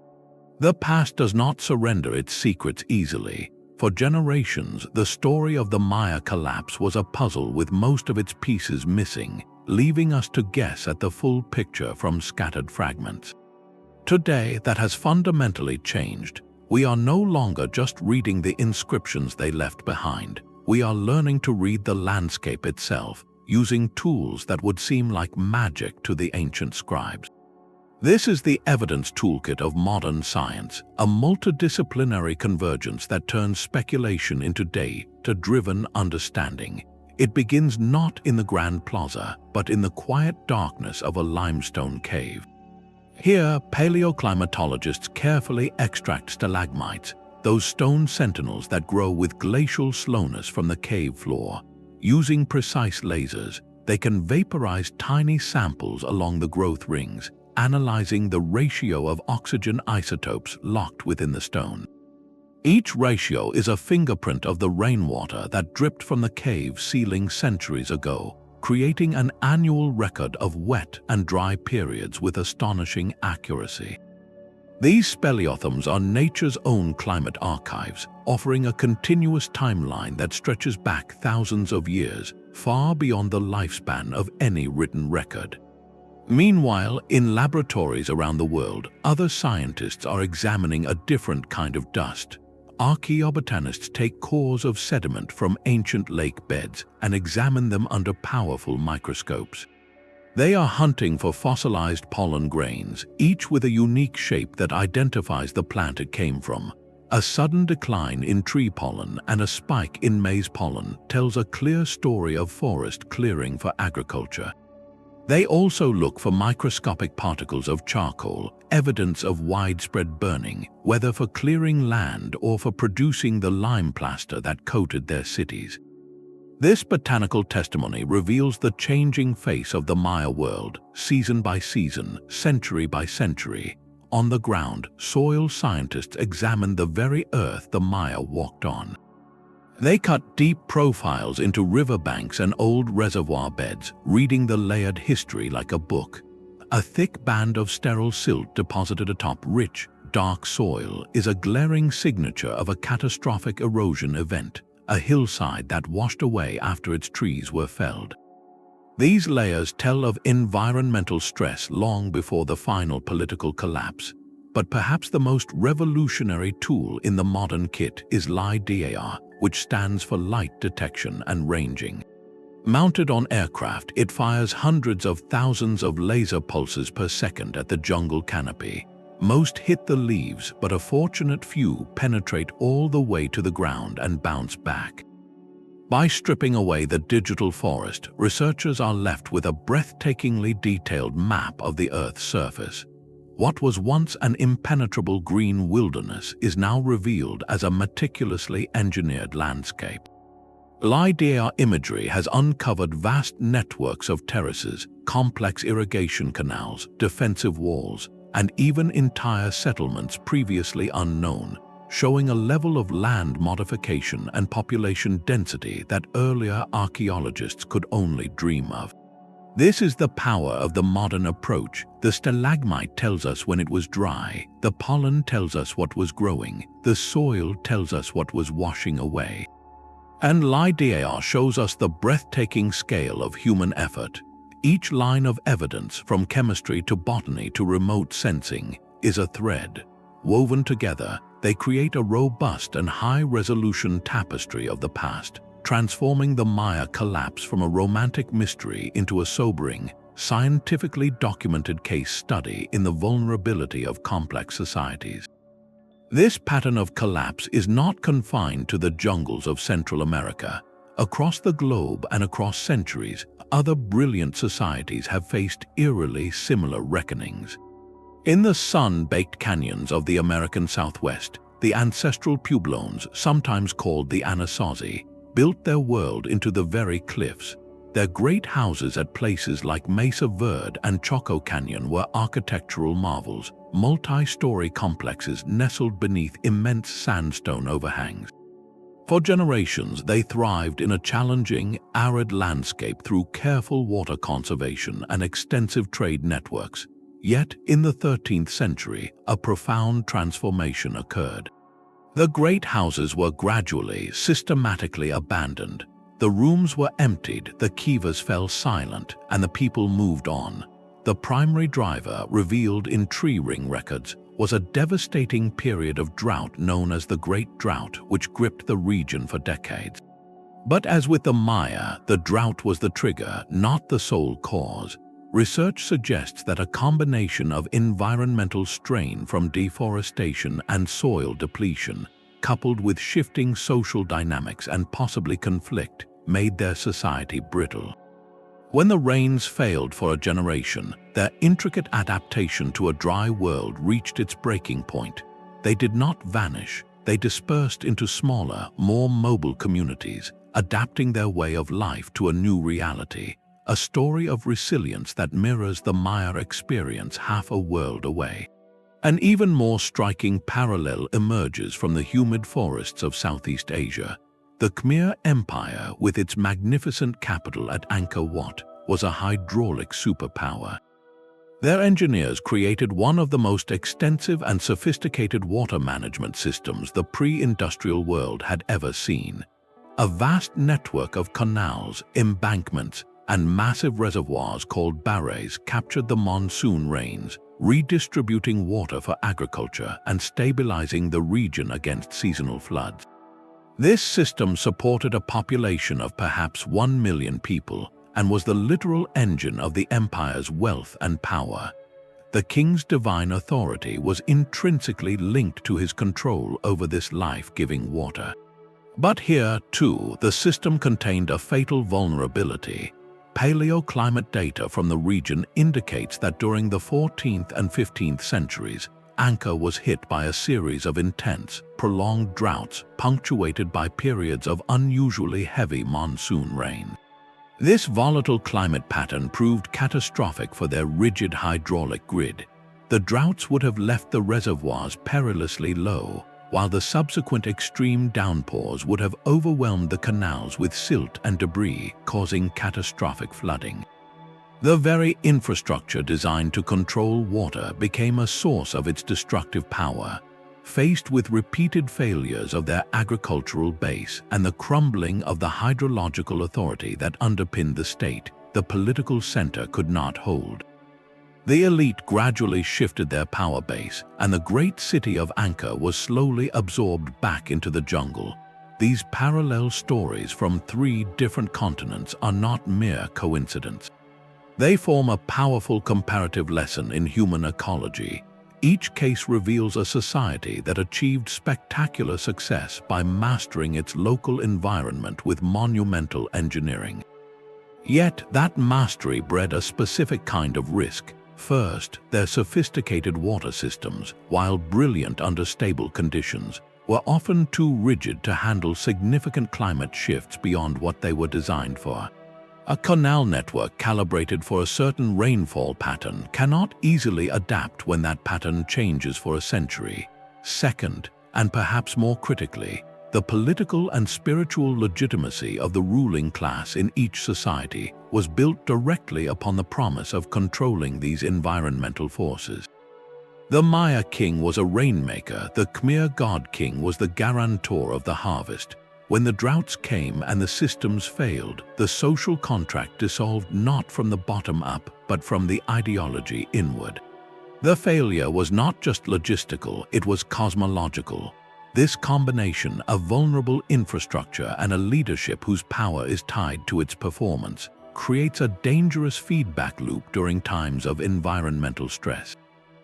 The past does not surrender its secrets easily. For generations, the story of the Maya collapse was a puzzle with most of its pieces missing, leaving us to guess at the full picture from scattered fragments. Today, that has fundamentally changed. We are no longer just reading the inscriptions they left behind. We are learning to read the landscape itself, using tools that would seem like magic to the ancient scribes. This is the evidence toolkit of modern science, a multidisciplinary convergence that turns speculation into data-driven understanding. It begins not in the grand plaza, but in the quiet darkness of a limestone cave. Here, paleoclimatologists carefully extract stalagmites, those stone sentinels that grow with glacial slowness from the cave floor. Using precise lasers, they can vaporize tiny samples along the growth rings, analyzing the ratio of oxygen isotopes locked within the stone. Each ratio is a fingerprint of the rainwater that dripped from the cave ceiling centuries ago, creating an annual record of wet and dry periods with astonishing accuracy. These speleothems are nature's own climate archives, offering a continuous timeline that stretches back thousands of years, far beyond the lifespan of any written record. Meanwhile, in laboratories around the world, other scientists are examining a different kind of dust. Archaeobotanists take cores of sediment from ancient lake beds and examine them under powerful microscopes. They are hunting for fossilized pollen grains, each with a unique shape that identifies the plant it came from. A sudden decline in tree pollen and a spike in maize pollen tells a clear story of forest clearing for agriculture. They also look for microscopic particles of charcoal, evidence of widespread burning, whether for clearing land or for producing the lime plaster that coated their cities. This botanical testimony reveals the changing face of the Maya world, season by season, century by century. On the ground, soil scientists examine the very earth the Maya walked on. They cut deep profiles into riverbanks and old reservoir beds, reading the layered history like a book. A thick band of sterile silt deposited atop rich, dark soil is a glaring signature of a catastrophic erosion event, a hillside that washed away after its trees were felled. These layers tell of environmental stress long before the final political collapse. But perhaps the most revolutionary tool in the modern kit is LIDAR, which stands for light detection and ranging. Mounted on aircraft, it fires hundreds of thousands of laser pulses per second at the jungle canopy. Most hit the leaves, but a fortunate few penetrate all the way to the ground and bounce back. By stripping away the digital forest, researchers are left with a breathtakingly detailed map of the Earth's surface. What was once an impenetrable green wilderness is now revealed as a meticulously engineered landscape. LIDAR imagery has uncovered vast networks of terraces, complex irrigation canals, defensive walls, and even entire settlements previously unknown, showing a level of land modification and population density that earlier archaeologists could only dream of. This is the power of the modern approach. The stalagmite tells us when it was dry, the pollen tells us what was growing, the soil tells us what was washing away. And LIDAR shows us the breathtaking scale of human effort. Each line of evidence, from chemistry to botany to remote sensing, is a thread. Woven together, they create a robust and high-resolution tapestry of the past, transforming the Maya collapse from a romantic mystery into a sobering, scientifically documented case study in the vulnerability of complex societies. This pattern of collapse is not confined to the jungles of Central America. Across the globe and across centuries, other brilliant societies have faced eerily similar reckonings. In the sun-baked canyons of the American Southwest, the ancestral Pueblones, sometimes called the Anasazi, built their world into the very cliffs. Their great houses at places like Mesa Verde and Choco Canyon were architectural marvels, multi-story complexes nestled beneath immense sandstone overhangs. For generations, they thrived in a challenging, arid landscape through careful water conservation and extensive trade networks. Yet, in the 13th century, a profound transformation occurred. The great houses were gradually, systematically abandoned. The rooms were emptied, the kivas fell silent, and the people moved on. The primary driver, revealed in tree ring records, was a devastating period of drought known as the Great Drought, which gripped the region for decades. But as with the Maya, the drought was the trigger, not the sole cause. Research suggests that a combination of environmental strain from deforestation and soil depletion, coupled with shifting social dynamics and possibly conflict, made their society brittle. When the rains failed for a generation, their intricate adaptation to a dry world reached its breaking point. They did not vanish, they dispersed into smaller, more mobile communities, adapting their way of life to a new reality. A story of resilience that mirrors the Maya experience half a world away. An even more striking parallel emerges from the humid forests of Southeast Asia. The Khmer Empire, with its magnificent capital at Angkor Wat, was a hydraulic superpower. Their engineers created one of the most extensive and sophisticated water management systems the pre-industrial world had ever seen. A vast network of canals, embankments, and massive reservoirs called barrays captured the monsoon rains, redistributing water for agriculture and stabilizing the region against seasonal floods. This system supported a population of perhaps 1 million people and was the literal engine of the empire's wealth and power. The king's divine authority was intrinsically linked to his control over this life-giving water. But here, too, the system contained a fatal vulnerability. Paleoclimate data from the region indicates that during the 14th and 15th centuries, Anchor was hit by a series of intense, prolonged droughts punctuated by periods of unusually heavy monsoon rain. This volatile climate pattern proved catastrophic for their rigid hydraulic grid. The droughts would have left the reservoirs perilously low, while the subsequent extreme downpours would have overwhelmed the canals with silt and debris, causing catastrophic flooding. The very infrastructure designed to control water became a source of its destructive power. Faced with repeated failures of their agricultural base and the crumbling of the hydrological authority that underpinned the state, the political center could not hold. The elite gradually shifted their power base, and the great city of Anchor was slowly absorbed back into the jungle. These parallel stories from 3 different continents are not mere coincidence. They form a powerful comparative lesson in human ecology. Each case reveals a society that achieved spectacular success by mastering its local environment with monumental engineering. Yet that mastery bred a specific kind of risk. First, their sophisticated water systems, while brilliant under stable conditions, were often too rigid to handle significant climate shifts beyond what they were designed for. A canal network calibrated for a certain rainfall pattern cannot easily adapt when that pattern changes for a century. Second, and perhaps more critically, the political and spiritual legitimacy of the ruling class in each society was built directly upon the promise of controlling these environmental forces. The Maya king was a rainmaker, the Khmer god king was the guarantor of the harvest. When the droughts came and the systems failed, the social contract dissolved not from the bottom up, but from the ideology inward. The failure was not just logistical, it was cosmological. This combination of vulnerable infrastructure and a leadership whose power is tied to its performance creates a dangerous feedback loop during times of environmental stress.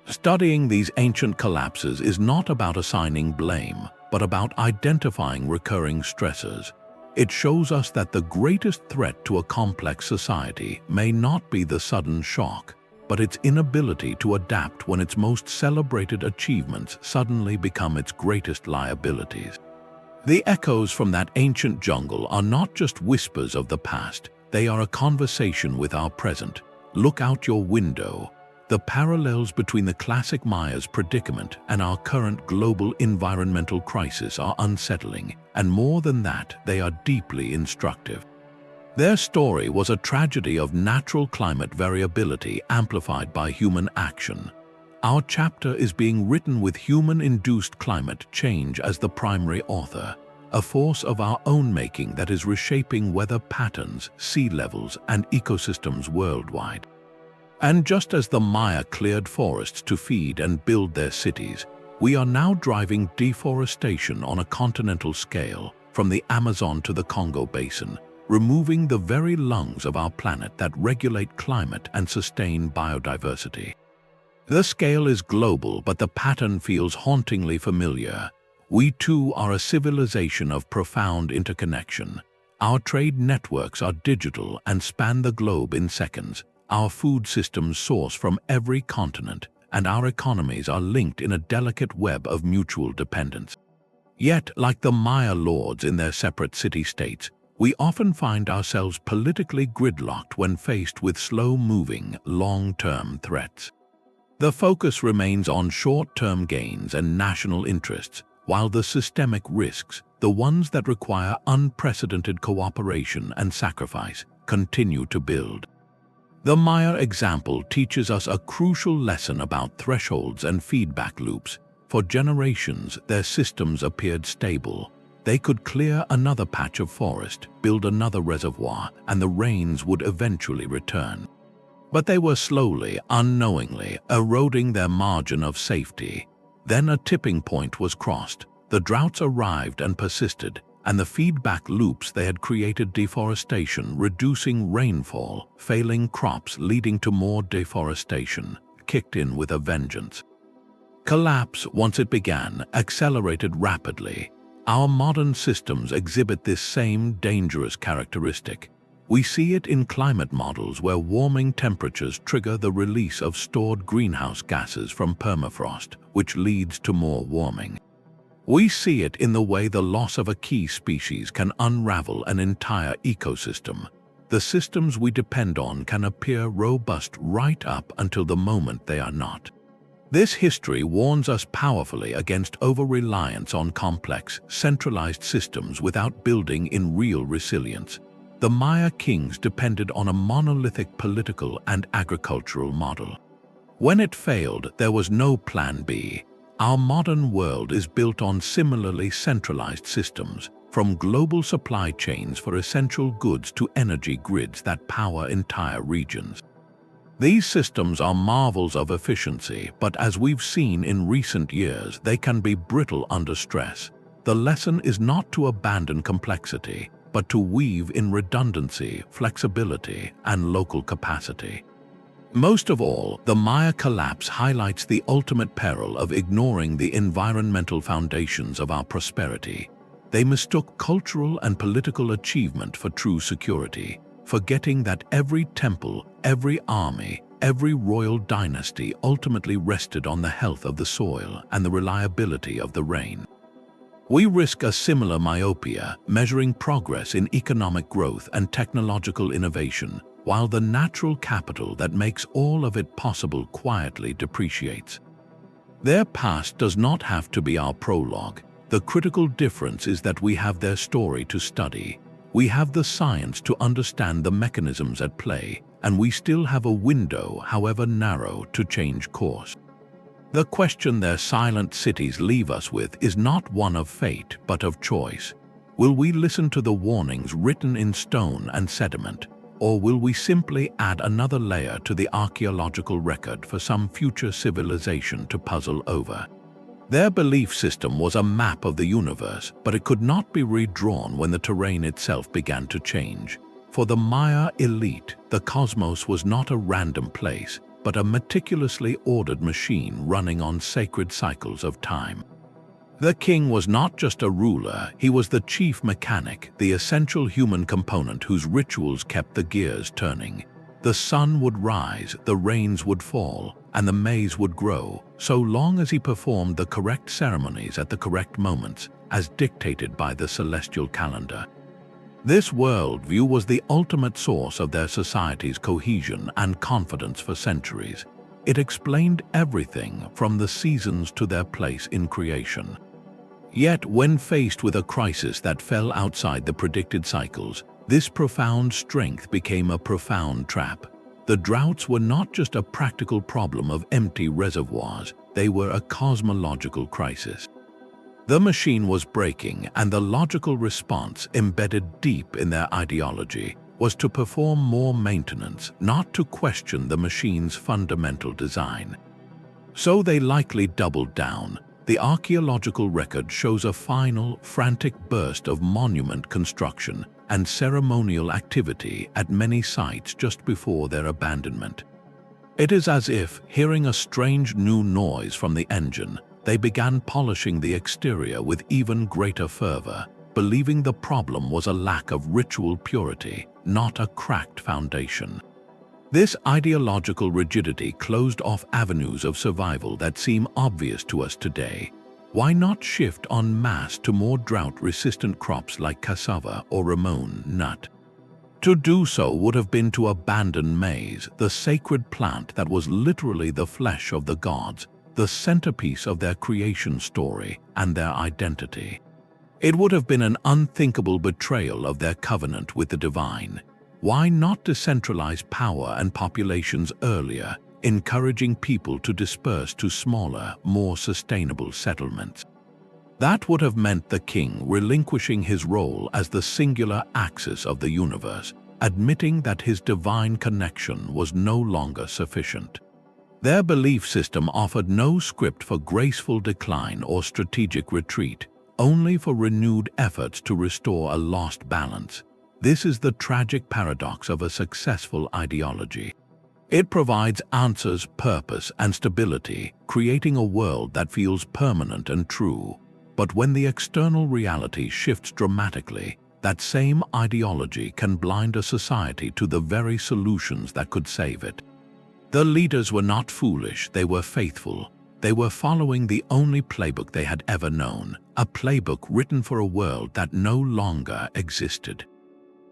Studying these ancient collapses is not about assigning blame, but about identifying recurring stressors. It shows us that the greatest threat to a complex society may not be the sudden shock, but its inability to adapt when its most celebrated achievements suddenly become its greatest liabilities. The echoes from that ancient jungle are not just whispers of the past, they are a conversation with our present. Look out your window. The parallels between the classic Maya's predicament and our current global environmental crisis are unsettling, and more than that, they are deeply instructive. Their story was a tragedy of natural climate variability amplified by human action. Our chapter is being written with human-induced climate change as the primary author, a force of our own making that is reshaping weather patterns, sea levels, and ecosystems worldwide. And just as the Maya cleared forests to feed and build their cities, we are now driving deforestation on a continental scale, from the Amazon to the Congo Basin, removing the very lungs of our planet that regulate climate and sustain biodiversity. The scale is global, but the pattern feels hauntingly familiar. We too are a civilization of profound interconnection. Our trade networks are digital and span the globe in seconds. Our food systems source from every continent, and our economies are linked in a delicate web of mutual dependence. Yet, like the Maya lords in their separate city-states, we often find ourselves politically gridlocked when faced with slow-moving, long-term threats. The focus remains on short-term gains and national interests, while the systemic risks, the ones that require unprecedented cooperation and sacrifice, continue to build. The Maya example teaches us a crucial lesson about thresholds and feedback loops. For generations, their systems appeared stable. They could clear another patch of forest, build another reservoir, and the rains would eventually return. But they were slowly, unknowingly, eroding their margin of safety. Then a tipping point was crossed. The droughts arrived and persisted, and the feedback loops they had created deforestation, reducing rainfall, failing crops leading to more deforestation, kicked in with a vengeance. Collapse, once it began, accelerated rapidly. Our modern systems exhibit this same dangerous characteristic. We see it in climate models where warming temperatures trigger the release of stored greenhouse gases from permafrost, which leads to more warming. We see it in the way the loss of a key species can unravel an entire ecosystem. The systems we depend on can appear robust right up until the moment they are not. This history warns us powerfully against over-reliance on complex, centralized systems without building in real resilience. The Maya kings depended on a monolithic political and agricultural model. When it failed, there was no plan B. Our modern world is built on similarly centralized systems, from global supply chains for essential goods to energy grids that power entire regions. These systems are marvels of efficiency, but as we've seen in recent years, they can be brittle under stress. The lesson is not to abandon complexity, but to weave in redundancy, flexibility, and local capacity. Most of all, the Maya collapse highlights the ultimate peril of ignoring the environmental foundations of our prosperity. They mistook cultural and political achievement for true security, forgetting that every temple, every army, every royal dynasty ultimately rested on the health of the soil and the reliability of the rain. We risk a similar myopia, measuring progress in economic growth and technological innovation, while the natural capital that makes all of it possible quietly depreciates. Their past does not have to be our prologue. The critical difference is that we have their story to study. We have the science to understand the mechanisms at play, and we still have a window, however narrow, to change course. The question their silent cities leave us with is not one of fate, but of choice. Will we listen to the warnings written in stone and sediment, or will we simply add another layer to the archaeological record for some future civilization to puzzle over? Their belief system was a map of the universe, but it could not be redrawn when the terrain itself began to change. For the Maya elite, the cosmos was not a random place, but a meticulously ordered machine running on sacred cycles of time. The king was not just a ruler, he was the chief mechanic, the essential human component whose rituals kept the gears turning. The sun would rise, the rains would fall, and the maize would grow, so long as he performed the correct ceremonies at the correct moments, as dictated by the celestial calendar. This worldview was the ultimate source of their society's cohesion and confidence for centuries. It explained everything from the seasons to their place in creation. Yet, when faced with a crisis that fell outside the predicted cycles, this profound strength became a profound trap. The droughts were not just a practical problem of empty reservoirs, they were a cosmological crisis. The machine was breaking, and the logical response, embedded deep in their ideology, was to perform more maintenance, not to question the machine's fundamental design. So they likely doubled down. The archaeological record shows a final, frantic burst of monument construction and ceremonial activity at many sites just before their abandonment. It is as if, hearing a strange new noise from the engine, they began polishing the exterior with even greater fervor, believing the problem was a lack of ritual purity, not a cracked foundation. This ideological rigidity closed off avenues of survival that seem obvious to us today. Why not shift en masse to more drought-resistant crops like cassava or ramon nut? To do so would have been to abandon maize, the sacred plant that was literally the flesh of the gods, the centerpiece of their creation story and their identity. It would have been an unthinkable betrayal of their covenant with the divine. Why not decentralize power and populations earlier, encouraging people to disperse to smaller, more sustainable settlements? That would have meant the king relinquishing his role as the singular axis of the universe, admitting that his divine connection was no longer sufficient. Their belief system offered no script for graceful decline or strategic retreat, only for renewed efforts to restore a lost balance. This is the tragic paradox of a successful ideology. It provides answers, purpose, and stability, creating a world that feels permanent and true. But when the external reality shifts dramatically, that same ideology can blind a society to the very solutions that could save it. The leaders were not foolish, they were faithful. They were following the only playbook they had ever known, a playbook written for a world that no longer existed.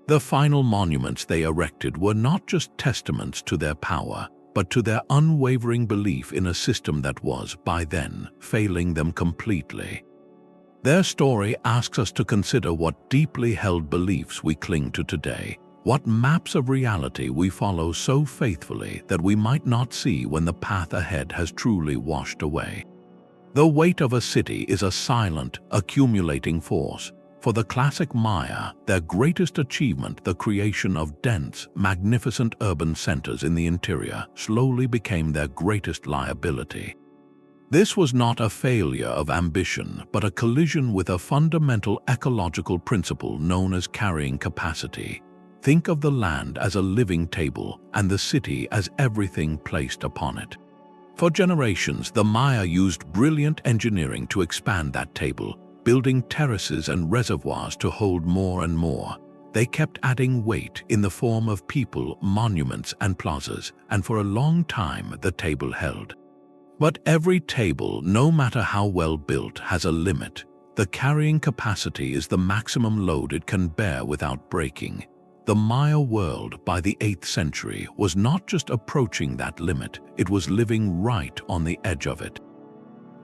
The final monuments they erected were not just testaments to their power, but to their unwavering belief in a system that was, by then, failing them completely. Their story asks us to consider what deeply held beliefs we cling to today, what maps of reality we follow so faithfully that we might not see when the path ahead has truly washed away. The weight of a city is a silent, accumulating force. For the classic Maya, their greatest achievement, the creation of dense, magnificent urban centers in the interior, slowly became their greatest liability. This was not a failure of ambition, but a collision with a fundamental ecological principle known as carrying capacity. Think of the land as a living table and the city as everything placed upon it. For generations, the Maya used brilliant engineering to expand that table, building terraces and reservoirs to hold more and more. They kept adding weight in the form of people, monuments, and plazas, and for a long time the table held. But every table, no matter how well built, has a limit. The carrying capacity is the maximum load it can bear without breaking. The Maya world, by the 8th century, was not just approaching that limit, it was living right on the edge of it.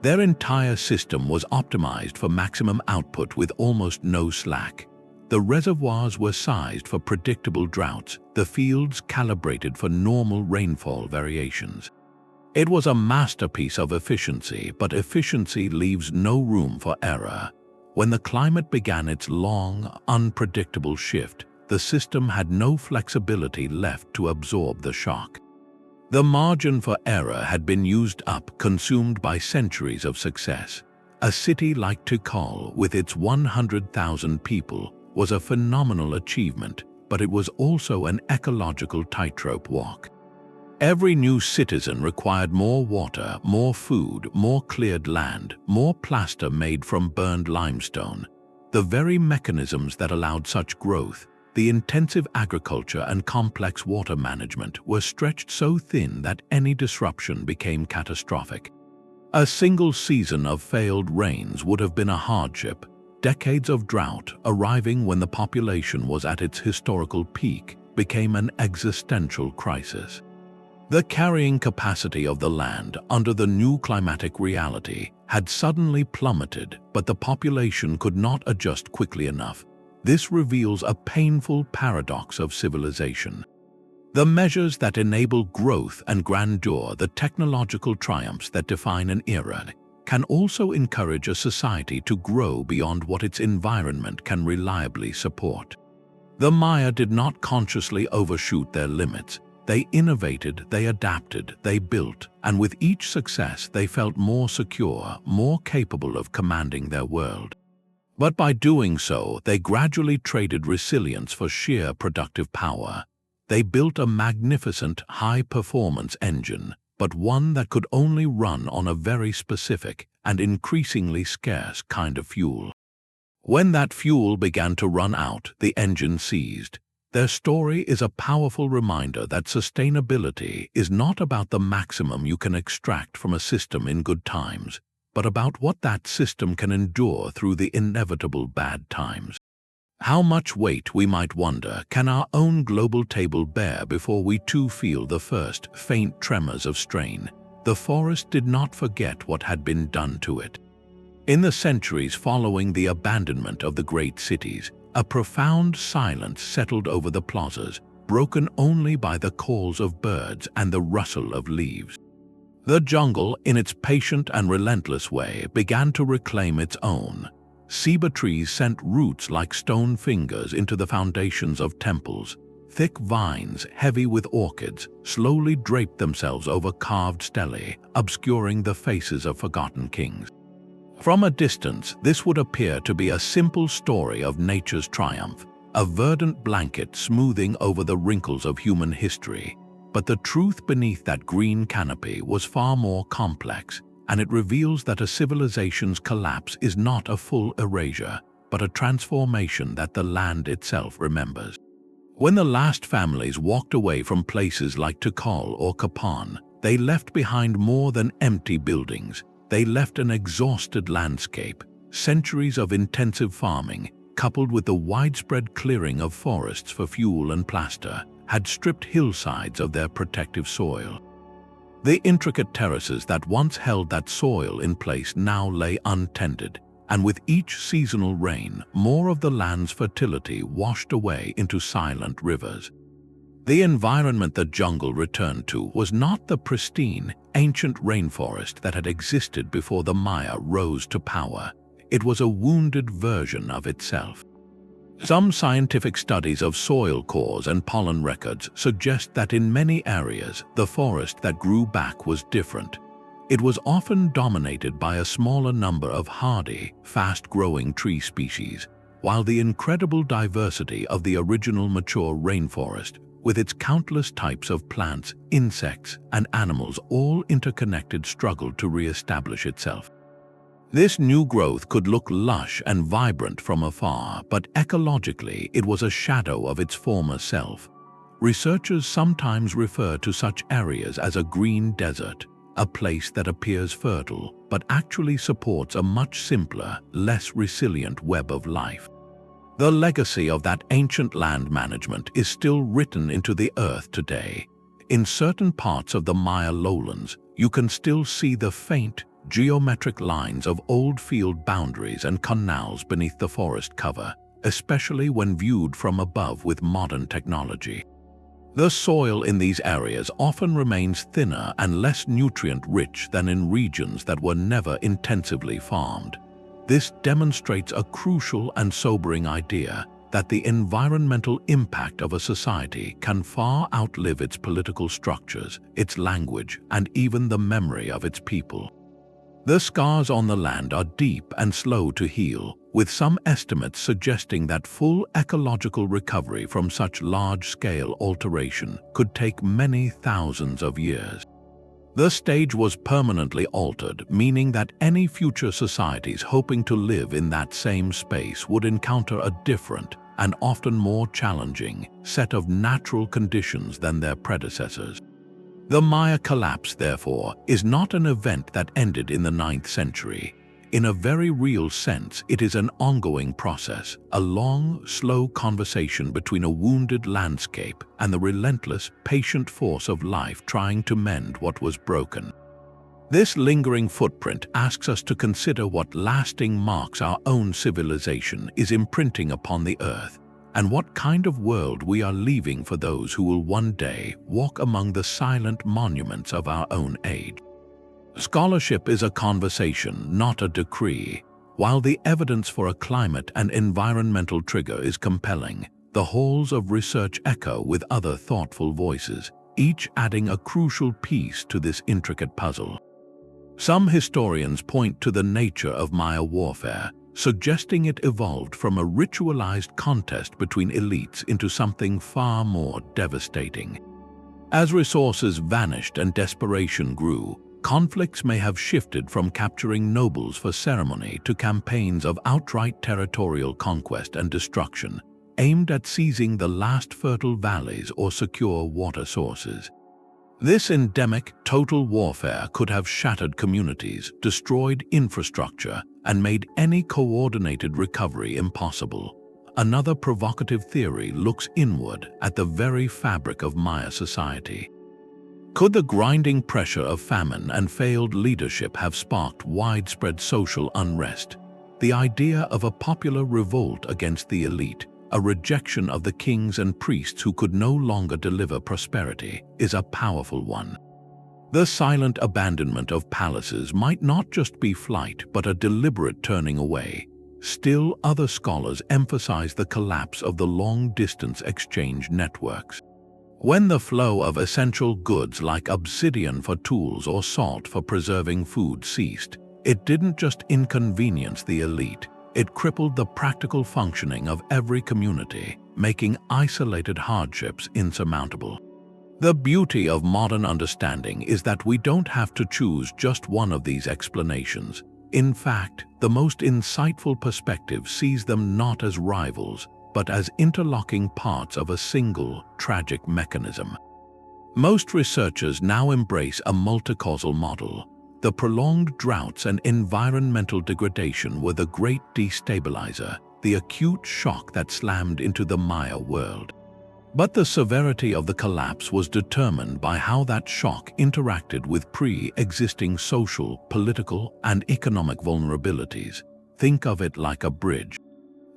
Their entire system was optimized for maximum output with almost no slack. The reservoirs were sized for predictable droughts, the fields calibrated for normal rainfall variations. It was a masterpiece of efficiency, but efficiency leaves no room for error. When the climate began its long, unpredictable shift, the system had no flexibility left to absorb the shock. The margin for error had been used up, consumed by centuries of success. A city like Tikal, with its 100,000 people, was a phenomenal achievement, but it was also an ecological tightrope walk. Every new citizen required more water, more food, more cleared land, more plaster made from burned limestone. The very mechanisms that allowed such growth, the intensive agriculture and complex water management, were stretched so thin that any disruption became catastrophic. A single season of failed rains would have been a hardship. Decades of drought, arriving when the population was at its historical peak, became an existential crisis. The carrying capacity of the land under the new climatic reality had suddenly plummeted, but the population could not adjust quickly enough. This reveals a painful paradox of civilization. The measures that enable growth and grandeur, the technological triumphs that define an era, can also encourage a society to grow beyond what its environment can reliably support. The Maya did not consciously overshoot their limits. They innovated, they adapted, they built, and with each success they felt more secure, more capable of commanding their world. But by doing so, they gradually traded resilience for sheer productive power. They built a magnificent, high-performance engine, but one that could only run on a very specific and increasingly scarce kind of fuel. When that fuel began to run out, the engine seized. Their story is a powerful reminder that sustainability is not about the maximum you can extract from a system in good times, but about what that system can endure through the inevitable bad times. How much weight, we might wonder, can our own global table bear before we too feel the first faint tremors of strain? The forest did not forget what had been done to it. In the centuries following the abandonment of the great cities, a profound silence settled over the plazas, broken only by the calls of birds and the rustle of leaves. The jungle, in its patient and relentless way, began to reclaim its own. Ceiba trees sent roots like stone fingers into the foundations of temples. Thick vines, heavy with orchids, slowly draped themselves over carved stelae, obscuring the faces of forgotten kings. From a distance, this would appear to be a simple story of nature's triumph, a verdant blanket smoothing over the wrinkles of human history. But the truth beneath that green canopy was far more complex, and it reveals that a civilization's collapse is not a full erasure, but a transformation that the land itself remembers. When the last families walked away from places like Tikal or Copán, they left behind more than empty buildings. They left an exhausted landscape. Centuries of intensive farming, coupled with the widespread clearing of forests for fuel and plaster, had stripped hillsides of their protective soil. The intricate terraces that once held that soil in place now lay untended, and with each seasonal rain, more of the land's fertility washed away into silent rivers. The environment the jungle returned to was not the pristine, ancient rainforest that had existed before the Maya rose to power. It was a wounded version of itself. Some scientific studies of soil cores and pollen records suggest that in many areas, the forest that grew back was different. It was often dominated by a smaller number of hardy, fast-growing tree species, while the incredible diversity of the original mature rainforest, with its countless types of plants, insects, and animals all interconnected, struggled to re-establish itself. This new growth could look lush and vibrant from afar, but ecologically it was a shadow of its former self. Researchers sometimes refer to such areas as a green desert, a place that appears fertile but actually supports a much simpler, less resilient web of life. The legacy of that ancient land management is still written into the earth today. In certain parts of the Maya lowlands, you can still see the faint, geometric lines of old field boundaries and canals beneath the forest cover, especially when viewed from above with modern technology. The soil in these areas often remains thinner and less nutrient-rich than in regions that were never intensively farmed. This demonstrates a crucial and sobering idea that the environmental impact of a society can far outlive its political structures, its language, and even the memory of its people. The scars on the land are deep and slow to heal, with some estimates suggesting that full ecological recovery from such large-scale alteration could take many thousands of years. The stage was permanently altered, meaning that any future societies hoping to live in that same space would encounter a different and often more challenging set of natural conditions than their predecessors. The Maya collapse, therefore, is not an event that ended in the 9th century. In a very real sense, it is an ongoing process, a long, slow conversation between a wounded landscape and the relentless, patient force of life trying to mend what was broken. This lingering footprint asks us to consider what lasting marks our own civilization is imprinting upon the earth, and what kind of world we are leaving for those who will one day walk among the silent monuments of our own age. Scholarship is a conversation, not a decree. While the evidence for a climate and environmental trigger is compelling, the halls of research echo with other thoughtful voices, each adding a crucial piece to this intricate puzzle. Some historians point to the nature of Maya warfare, suggesting it evolved from a ritualized contest between elites into something far more devastating. As resources vanished and desperation grew, conflicts may have shifted from capturing nobles for ceremony to campaigns of outright territorial conquest and destruction, aimed at seizing the last fertile valleys or secure water sources. This endemic, total warfare could have shattered communities, destroyed infrastructure, and made any coordinated recovery impossible. Another provocative theory looks inward at the very fabric of Maya society. Could the grinding pressure of famine and failed leadership have sparked widespread social unrest? The idea of a popular revolt against the elite, a rejection of the kings and priests who could no longer deliver prosperity, is a powerful one. The silent abandonment of palaces might not just be flight but a deliberate turning away. Still, other scholars emphasize the collapse of the long-distance exchange networks. When the flow of essential goods like obsidian for tools or salt for preserving food ceased, it didn't just inconvenience the elite, it crippled the practical functioning of every community, making isolated hardships insurmountable. The beauty of modern understanding is that we don't have to choose just one of these explanations. In fact, the most insightful perspective sees them not as rivals, but as interlocking parts of a single, tragic mechanism. Most researchers now embrace a multi-causal model. The prolonged droughts and environmental degradation were the great destabilizer, the acute shock that slammed into the Maya world. But the severity of the collapse was determined by how that shock interacted with pre-existing social, political, and economic vulnerabilities. Think of it like a bridge.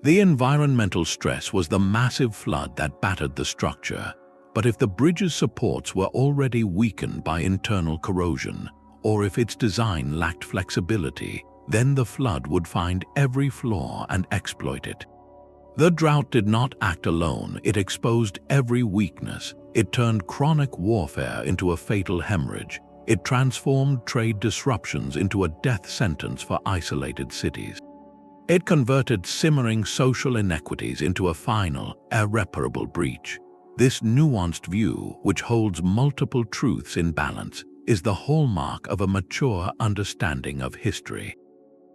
The environmental stress was the massive flood that battered the structure, but if the bridge's supports were already weakened by internal corrosion, or if its design lacked flexibility, then the flood would find every flaw and exploit it. The drought did not act alone, it exposed every weakness. It turned chronic warfare into a fatal hemorrhage. It transformed trade disruptions into a death sentence for isolated cities. It converted simmering social inequities into a final, irreparable breach. This nuanced view, which holds multiple truths in balance, is the hallmark of a mature understanding of history.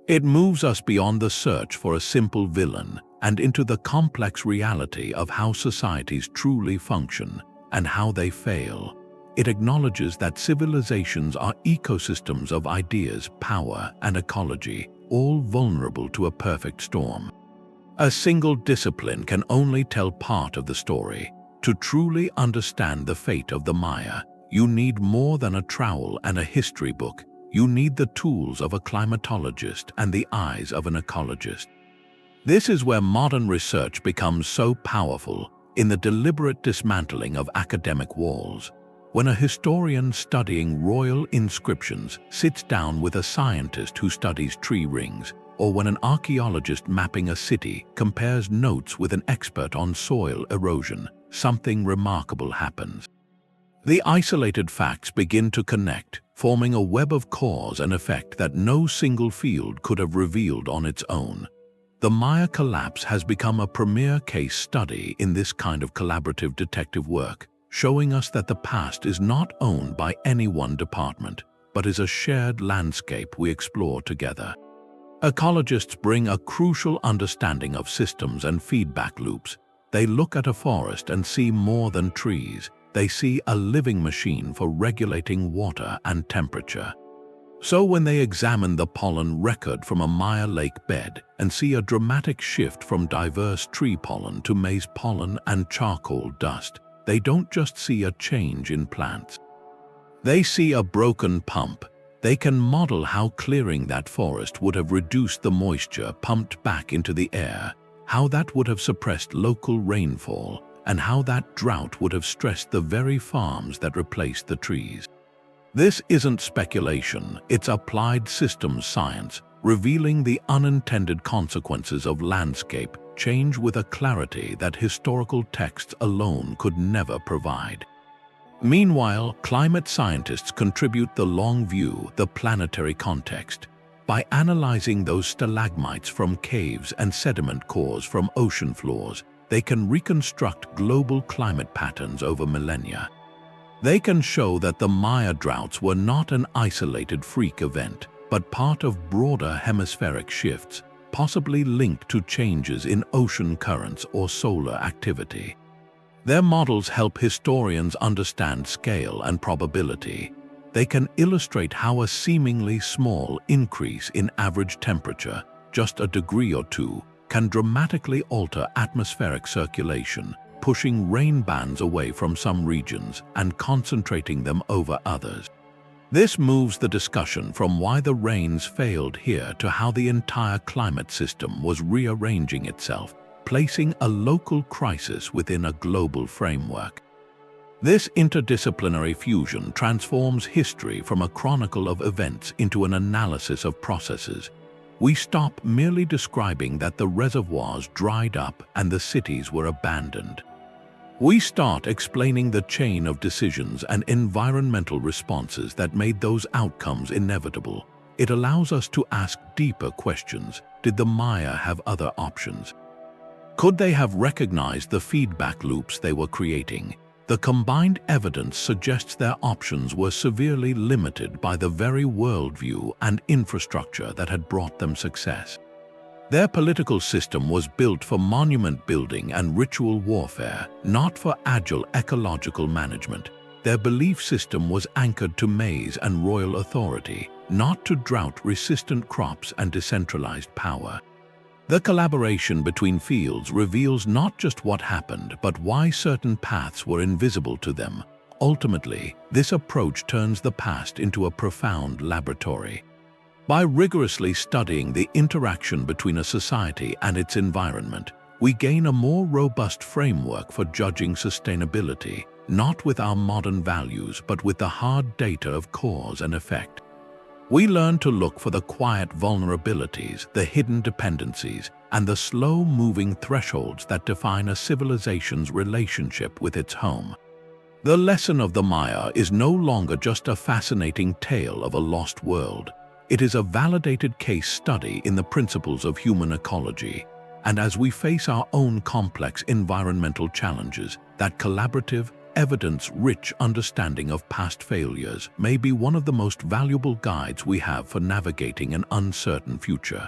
It moves us beyond the search for a simple villain and into the complex reality of how societies truly function and how they fail. It acknowledges that civilizations are ecosystems of ideas, power, and ecology, all vulnerable to a perfect storm. A single discipline can only tell part of the story. To truly understand the fate of the Maya, you need more than a trowel and a history book. You need the tools of a climatologist and the eyes of an ecologist. This is where modern research becomes so powerful, in the deliberate dismantling of academic walls. When a historian studying royal inscriptions sits down with a scientist who studies tree rings, or when an archaeologist mapping a city compares notes with an expert on soil erosion, something remarkable happens. The isolated facts begin to connect, forming a web of cause and effect that no single field could have revealed on its own. The Maya collapse has become a premier case study in this kind of collaborative detective work, showing us that the past is not owned by any one department, but is a shared landscape we explore together. Ecologists bring a crucial understanding of systems and feedback loops. They look at a forest and see more than trees. They see a living machine for regulating water and temperature. So when they examine the pollen record from a Maya lake bed and see a dramatic shift from diverse tree pollen to maize pollen and charcoal dust, they don't just see a change in plants. They see a broken pump. They can model how clearing that forest would have reduced the moisture pumped back into the air, how that would have suppressed local rainfall, and how that drought would have stressed the very farms that replaced the trees. This isn't speculation, it's applied systems science, revealing the unintended consequences of landscape change with a clarity that historical texts alone could never provide. Meanwhile, climate scientists contribute the long view, the planetary context. By analyzing those stalagmites from caves and sediment cores from ocean floors, they can reconstruct global climate patterns over millennia. They can show that the Maya droughts were not an isolated freak event, but part of broader hemispheric shifts, possibly linked to changes in ocean currents or solar activity. Their models help historians understand scale and probability. They can illustrate how a seemingly small increase in average temperature, just a degree or two, can dramatically alter atmospheric circulation, pushing rain bands away from some regions and concentrating them over others. This moves the discussion from why the rains failed here to how the entire climate system was rearranging itself, placing a local crisis within a global framework. This interdisciplinary fusion transforms history from a chronicle of events into an analysis of processes. We stop merely describing that the reservoirs dried up and the cities were abandoned. We start explaining the chain of decisions and environmental responses that made those outcomes inevitable. It allows us to ask deeper questions. Did the Maya have other options? Could they have recognized the feedback loops they were creating? The combined evidence suggests their options were severely limited by the very worldview and infrastructure that had brought them success. Their political system was built for monument building and ritual warfare, not for agile ecological management. Their belief system was anchored to maize and royal authority, not to drought-resistant crops and decentralized power. The collaboration between fields reveals not just what happened, but why certain paths were invisible to them. Ultimately, this approach turns the past into a profound laboratory. By rigorously studying the interaction between a society and its environment, we gain a more robust framework for judging sustainability, not with our modern values, but with the hard data of cause and effect. We learn to look for the quiet vulnerabilities, the hidden dependencies, and the slow-moving thresholds that define a civilization's relationship with its home. The lesson of the Maya is no longer just a fascinating tale of a lost world. It is a validated case study in the principles of human ecology. And as we face our own complex environmental challenges, that collaborative, evidence-rich understanding of past failures may be one of the most valuable guides we have for navigating an uncertain future.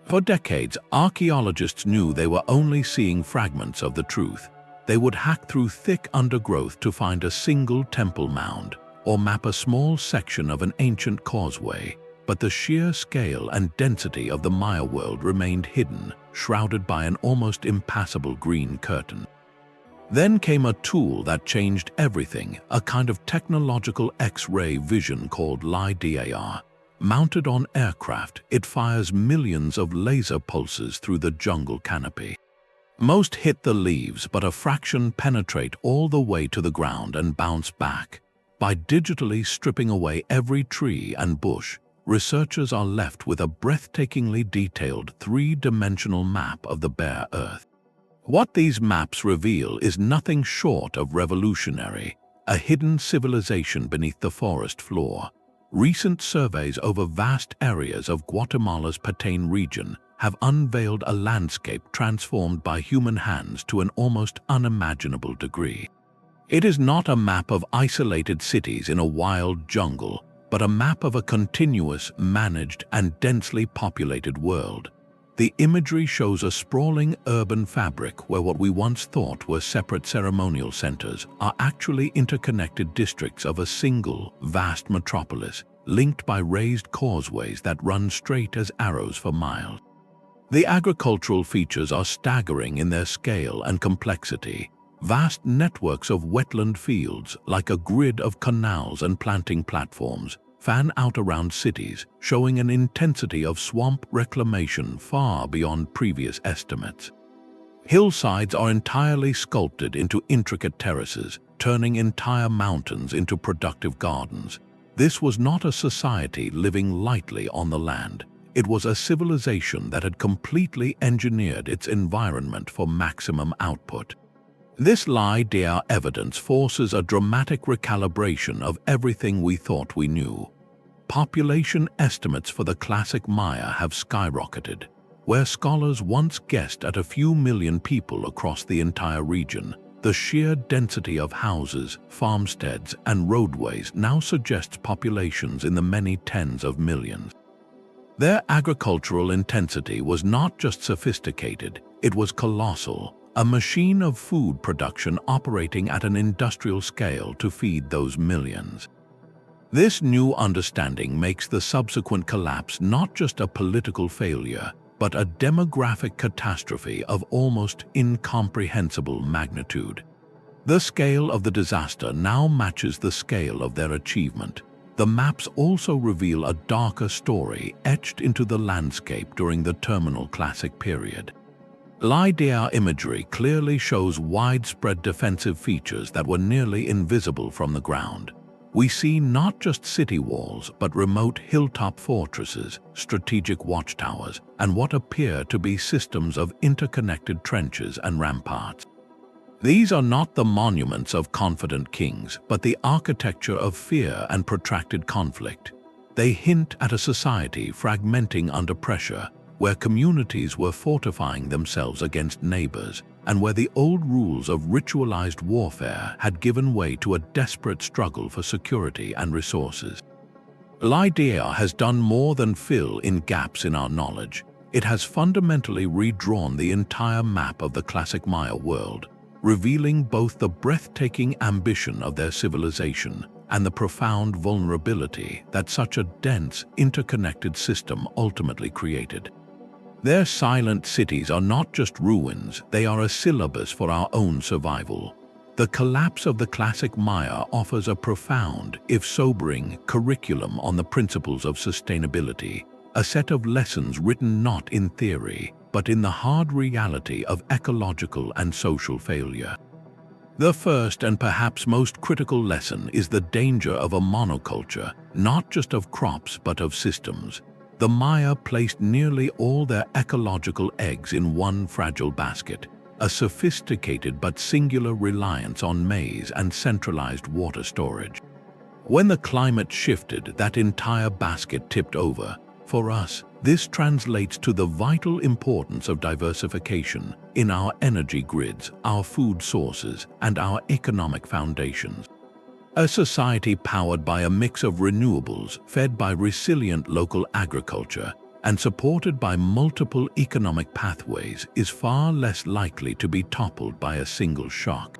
For decades, archaeologists knew they were only seeing fragments of the truth. They would hack through thick undergrowth to find a single temple mound, or map a small section of an ancient causeway. But the sheer scale and density of the Maya world remained hidden, shrouded by an almost impassable green curtain. Then came a tool that changed everything, a kind of technological X-ray vision called LIDAR. Mounted on aircraft, it fires millions of laser pulses through the jungle canopy. Most hit the leaves, but a fraction penetrate all the way to the ground and bounce back. By digitally stripping away every tree and bush, researchers are left with a breathtakingly detailed three-dimensional map of the bare earth. What these maps reveal is nothing short of revolutionary, a hidden civilization beneath the forest floor. Recent surveys over vast areas of Guatemala's Petén region have unveiled a landscape transformed by human hands to an almost unimaginable degree. It is not a map of isolated cities in a wild jungle, but a map of a continuous, managed, and densely populated world. The imagery shows a sprawling urban fabric where what we once thought were separate ceremonial centers are actually interconnected districts of a single, vast metropolis, linked by raised causeways that run straight as arrows for miles. The agricultural features are staggering in their scale and complexity. Vast networks of wetland fields, like a grid of canals and planting platforms, fan out around cities, showing an intensity of swamp reclamation far beyond previous estimates. Hillsides are entirely sculpted into intricate terraces, turning entire mountains into productive gardens. This was not a society living lightly on the land. It was a civilization that had completely engineered its environment for maximum output. This LIDAR evidence forces a dramatic recalibration of everything we thought we knew. Population estimates for the classic Maya have skyrocketed. Where scholars once guessed at a few million people across the entire region, the sheer density of houses, farmsteads, and roadways now suggests populations in the many tens of millions. Their agricultural intensity was not just sophisticated, it was colossal, a machine of food production operating at an industrial scale to feed those millions. This new understanding makes the subsequent collapse not just a political failure, but a demographic catastrophe of almost incomprehensible magnitude. The scale of the disaster now matches the scale of their achievement. The maps also reveal a darker story etched into the landscape during the terminal Classic period. LIDAR imagery clearly shows widespread defensive features that were nearly invisible from the ground. We see not just city walls, but remote hilltop fortresses, strategic watchtowers, and what appear to be systems of interconnected trenches and ramparts. These are not the monuments of confident kings, but the architecture of fear and protracted conflict. They hint at a society fragmenting under pressure, where communities were fortifying themselves against neighbors, and where the old rules of ritualized warfare had given way to a desperate struggle for security and resources. LIDAR has done more than fill in gaps in our knowledge. It has fundamentally redrawn the entire map of the classic Maya world, revealing both the breathtaking ambition of their civilization and the profound vulnerability that such a dense, interconnected system ultimately created. Their silent cities are not just ruins, they are a syllabus for our own survival. The collapse of the classic Maya offers a profound, if sobering, curriculum on the principles of sustainability, a set of lessons written not in theory, but in the hard reality of ecological and social failure. The first and perhaps most critical lesson is the danger of a monoculture, not just of crops but of systems. The Maya placed nearly all their ecological eggs in one fragile basket, a sophisticated but singular reliance on maize and centralized water storage. When the climate shifted, that entire basket tipped over. For us, this translates to the vital importance of diversification in our energy grids, our food sources, and our economic foundations. A society powered by a mix of renewables, fed by resilient local agriculture, and supported by multiple economic pathways is far less likely to be toppled by a single shock.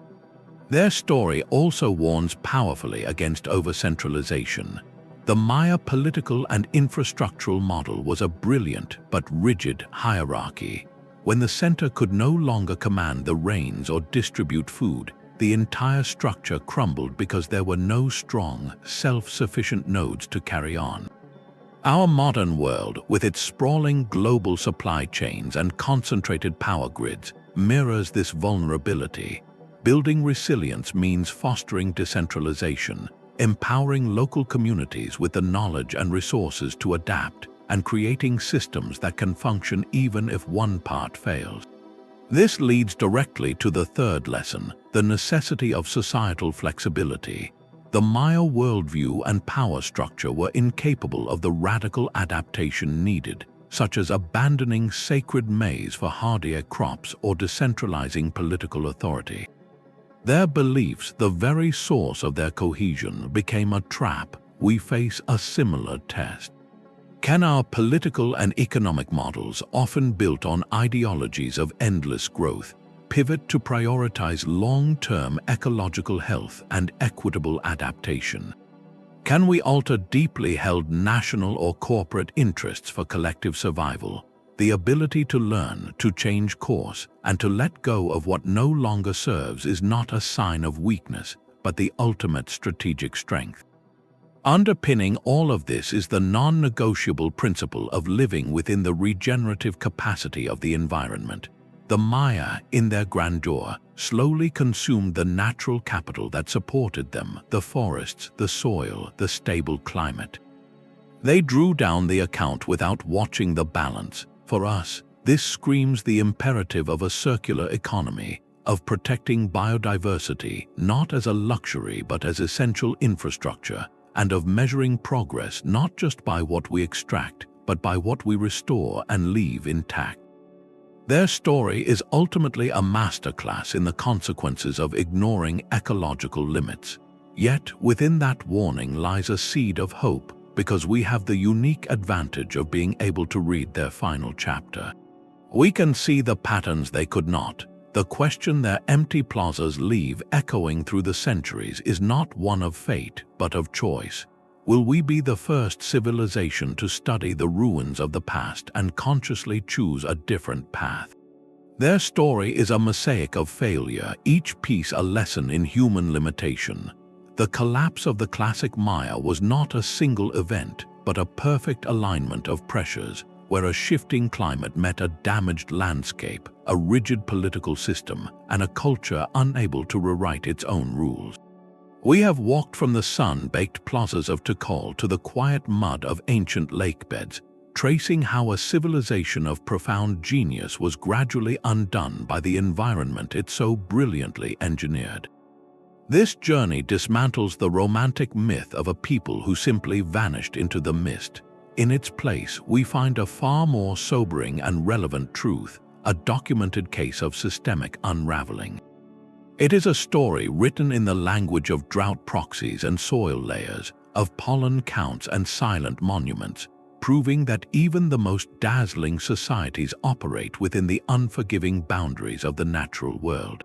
Their story also warns powerfully against over-centralization. The Maya political and infrastructural model was a brilliant but rigid hierarchy. When the center could no longer command the reins or distribute food, the entire structure crumbled because there were no strong, self-sufficient nodes to carry on. Our modern world, with its sprawling global supply chains and concentrated power grids, mirrors this vulnerability. Building resilience means fostering decentralization, empowering local communities with the knowledge and resources to adapt, and creating systems that can function even if one part fails. This leads directly to the third lesson, the necessity of societal flexibility. The Maya worldview and power structure were incapable of the radical adaptation needed, such as abandoning sacred maize for hardier crops or decentralizing political authority. Their beliefs, the very source of their cohesion, became a trap. We face a similar test. Can our political and economic models, often built on ideologies of endless growth, pivot to prioritize long-term ecological health and equitable adaptation? Can we alter deeply held national or corporate interests for collective survival? The ability to learn, to change course, and to let go of what no longer serves is not a sign of weakness, but the ultimate strategic strength. Underpinning all of this is the non-negotiable principle of living within the regenerative capacity of the environment. The Maya, in their grandeur, slowly consumed the natural capital that supported them, the forests, the soil, the stable climate. They drew down the account without watching the balance. For us, this screams the imperative of a circular economy, of protecting biodiversity not as a luxury but as essential infrastructure, and of measuring progress not just by what we extract, but by what we restore and leave intact. Their story is ultimately a masterclass in the consequences of ignoring ecological limits. Yet, within that warning lies a seed of hope, because we have the unique advantage of being able to read their final chapter. We can see the patterns they could not. The question their empty plazas leave echoing through the centuries is not one of fate, but of choice. Will we be the first civilization to study the ruins of the past and consciously choose a different path? Their story is a mosaic of failure, each piece a lesson in human limitation. The collapse of the classic Maya was not a single event, but a perfect alignment of pressures, where a shifting climate met a damaged landscape, a rigid political system, and a culture unable to rewrite its own rules. We have walked from the sun-baked plazas of Tikal to the quiet mud of ancient lakebeds, tracing how a civilization of profound genius was gradually undone by the environment it so brilliantly engineered. This journey dismantles the romantic myth of a people who simply vanished into the mist. In its place, we find a far more sobering and relevant truth, a documented case of systemic unraveling. It is a story written in the language of drought proxies and soil layers, of pollen counts and silent monuments, proving that even the most dazzling societies operate within the unforgiving boundaries of the natural world.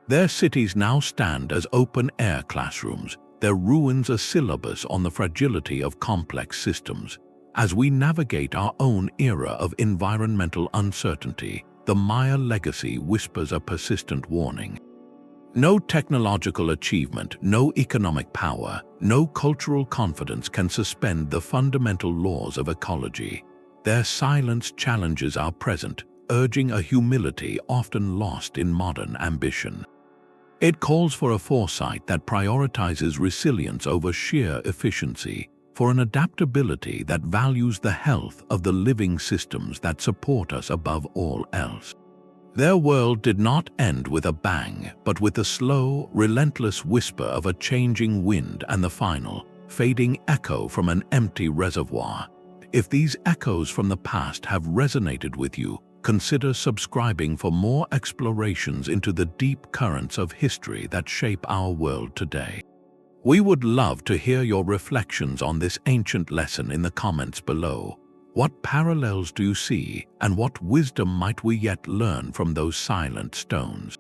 Their cities now stand as open-air classrooms, their ruins a syllabus on the fragility of complex systems. As we navigate our own era of environmental uncertainty, the Maya legacy whispers a persistent warning. No technological achievement, no economic power, no cultural confidence can suspend the fundamental laws of ecology. Their silence challenges our present, urging a humility often lost in modern ambition. It calls for a foresight that prioritizes resilience over sheer efficiency, for an adaptability that values the health of the living systems that support us above all else. Their world did not end with a bang, but with the slow, relentless whisper of a changing wind and the final, fading echo from an empty reservoir. If these echoes from the past have resonated with you, consider subscribing for more explorations into the deep currents of history that shape our world today. We would love to hear your reflections on this ancient lesson in the comments below. What parallels do you see, and what wisdom might we yet learn from those silent stones?